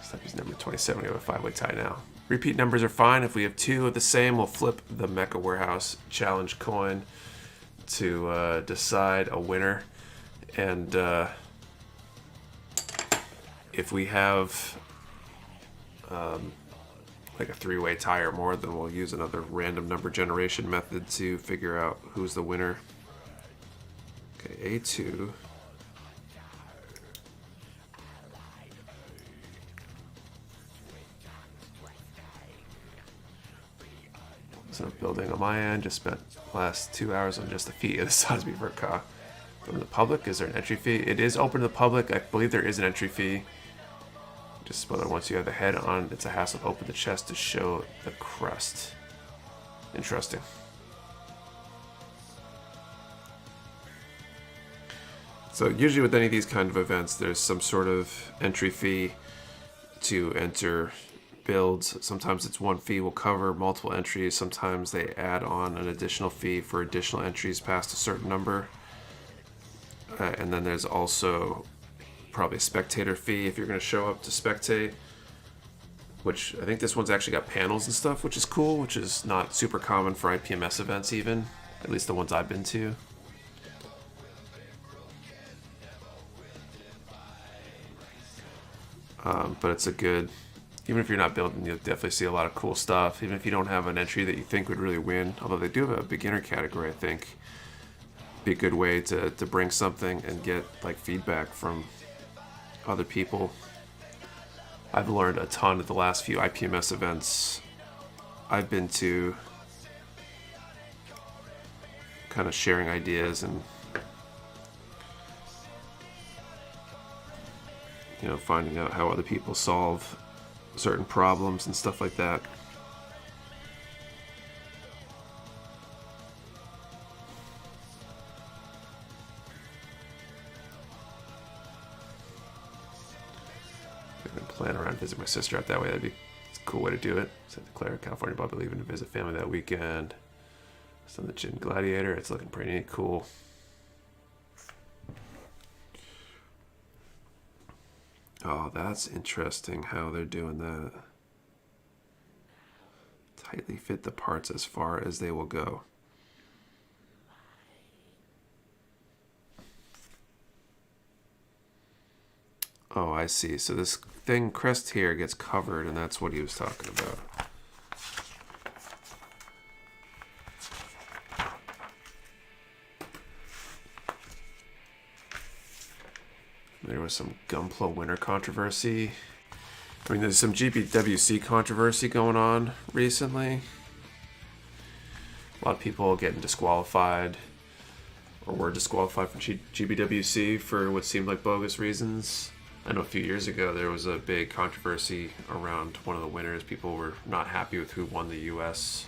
S1: Step is number 27. We have a 5-way tie now. Repeat numbers are fine. If we have 2 of the same, we'll flip the Mecha Warehouse challenge coin to decide a winner. And if we have like a 3-way tie or more, then we'll use another random number generation method to figure out who's the winner. Okay, A2. So building on my end, just spent the last 2 hours on just the fee of the Sosby for a car. Open to the public, is there an entry fee? It is open to the public. I believe there is an entry fee. Just whether once you have the head on, it's a hassle to open the chest to show the crust. Interesting. So usually with any of these kind of events, there's some sort of entry fee to enter builds. Sometimes it's one fee will cover multiple entries. Sometimes they add on an additional fee for additional entries past a certain number. And then there's also probably a spectator fee if you're going to show up to spectate, which I think this one's actually got panels and stuff, which is cool, which is not super common for IPMS events even, at least the ones I've been to. But it's a good, even if you're not building, you'll definitely see a lot of cool stuff, even if you don't have an entry that you think would really win, although they do have a beginner category, I think. Be a good way to bring something and get like feedback from other people. I've learned a ton at the last few IPMS events I've been to, kind of sharing ideas and finding out how other people solve certain problems and stuff like that. I've been planning around visiting my sister out that way. That'd be a cool way to do it. So declare California Bobby leaving to visit family that weekend. It's on the Gin Gladiator. It's looking pretty neat, cool. Oh, that's interesting how they're doing that. Tightly fit the parts as far as they will go. Oh, I see. So this thing crest here gets covered, and that's what he was talking about. There was some Gunpla winner controversy. I mean, there's some GBWC controversy going on recently. A lot of people getting disqualified or were disqualified from GBWC for what seemed like bogus reasons. I know a few years ago there was a big controversy around one of the winners. People were not happy with who won the US.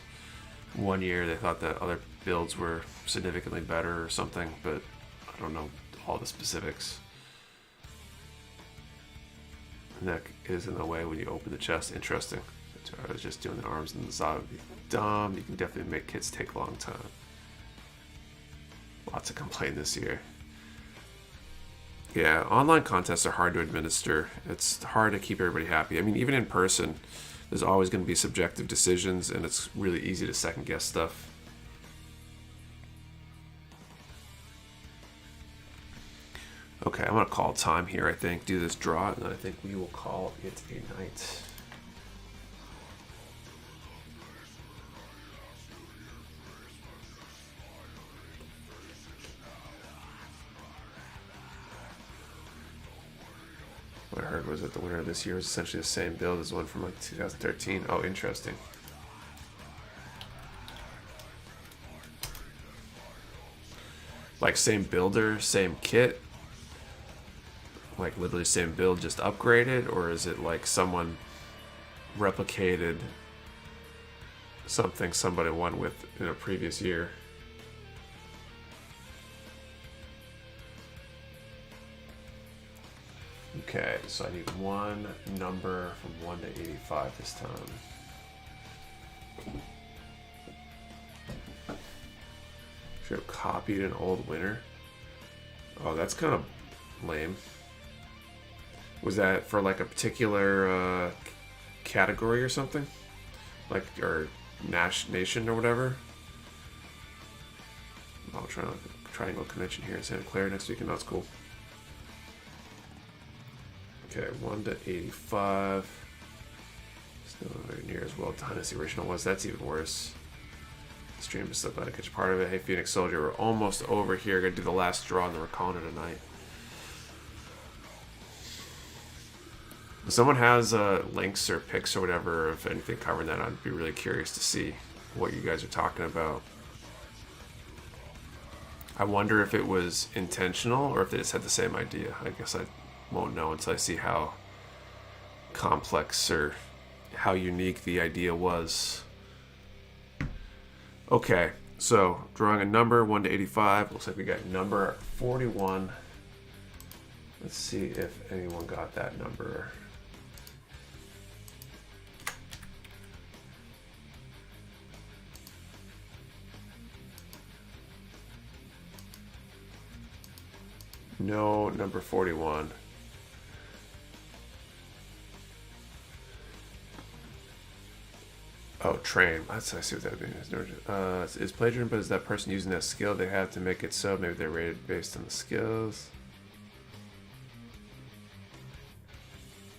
S1: One year they thought that other builds were significantly better or something, but I don't know all the specifics. And that is in the way when you open the chest. Interesting. I was just doing the arms and the Zod would be dumb. You can definitely make kits take a long time. Lots of complaint this year. Yeah, online contests are hard to administer. It's hard to keep everybody happy. I mean, even in person, there's always going to be subjective decisions, and it's really easy to second guess stuff. Okay, I'm going to call time here, I think. Do this draw, and then I think we will call it a night. What I heard was that the winner of this year is essentially the same build as the one from like 2013. Oh, interesting. Like same builder, same kit? Like literally same build, just upgraded? Or is it like someone replicated something somebody won with in a previous year? Okay, so I need one number from 1 to 85 this time. Should have copied an old winner. Oh, that's kind of lame. Was that for like a particular category or something? Like, or nation or whatever? I'll try a triangle convention here in Santa Clara next week, and that's cool. Okay, 1 to 85. Still nowhere near as well done as the original was. That's even worse. Stream is still glad to catch a part of it. Hey, Phoenix Soldier, we're almost over here. Gonna do the last draw, and then we're calling it a night. If someone has links or pics or whatever of anything covering that, I'd be really curious to see what you guys are talking about. I wonder if it was intentional or if they just had the same idea. I guess I won't know until I see how complex or how unique the idea was. Okay, so drawing a number 1 to 85. Looks like we got number 41. Let's see if anyone got that number. No, number 41. Oh, train. I see what that means. Is plagiarism, but is that person using that skill they have to make it so? Maybe they're rated based on the skills.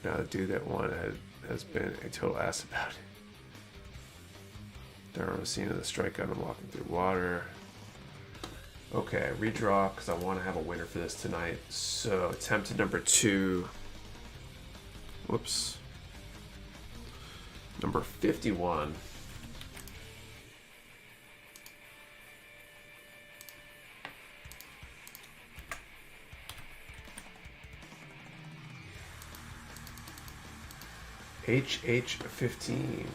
S1: Now the dude that won has been a total ass about it. They're on the scene of the strikeout. I'm walking through water. Okay, redraw because I want to have a winner for this tonight. So attempt number 2. Whoops. Number 51. HH15.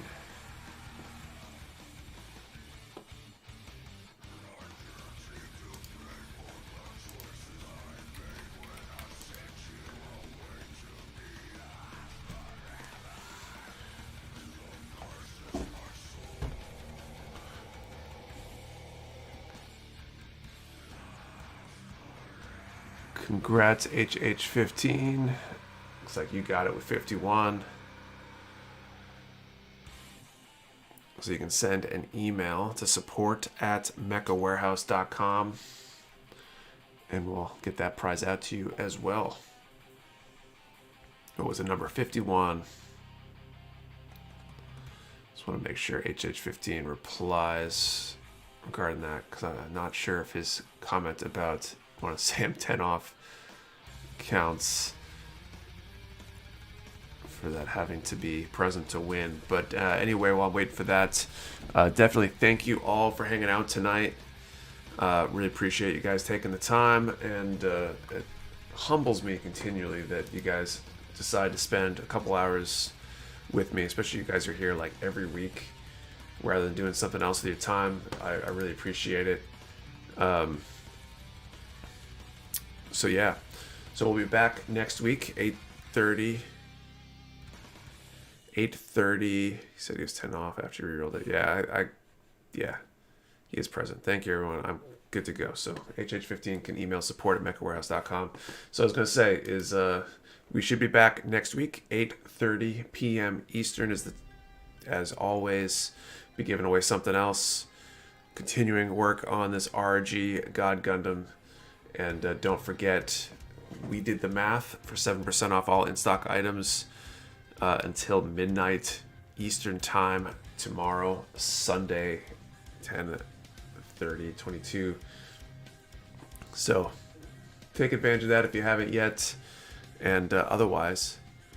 S1: Congrats, HH15. Looks like you got it with 51. So you can send an email to support@mechawarehouse.com and we'll get that prize out to you as well. What was it, number 51? Just want to make sure HH15 replies regarding that because I'm not sure if his comment about I want to say I'm 10 off counts for that having to be present to win. But anyway, while I'm waiting for that, definitely thank you all for hanging out tonight. Really appreciate you guys taking the time, and it humbles me continually that you guys decide to spend a couple hours with me, especially you guys are here like every week rather than doing something else with your time. I really appreciate it. So yeah, so we'll be back next week, 8:30. 8:30. He said he was 10 off after he rerolled it. Yeah, yeah, he is present. Thank you, everyone. I'm good to go. So HH15 can email support@mechawarehouse.com. So I was going to say is we should be back next week, 8:30 p.m. Eastern. As always, be giving away something else. Continuing work on this RG God Gundam. And don't forget, we did the math for 7% off all in-stock items until midnight Eastern time tomorrow, Sunday, 10/30/22. So take advantage of that if you haven't yet. And otherwise,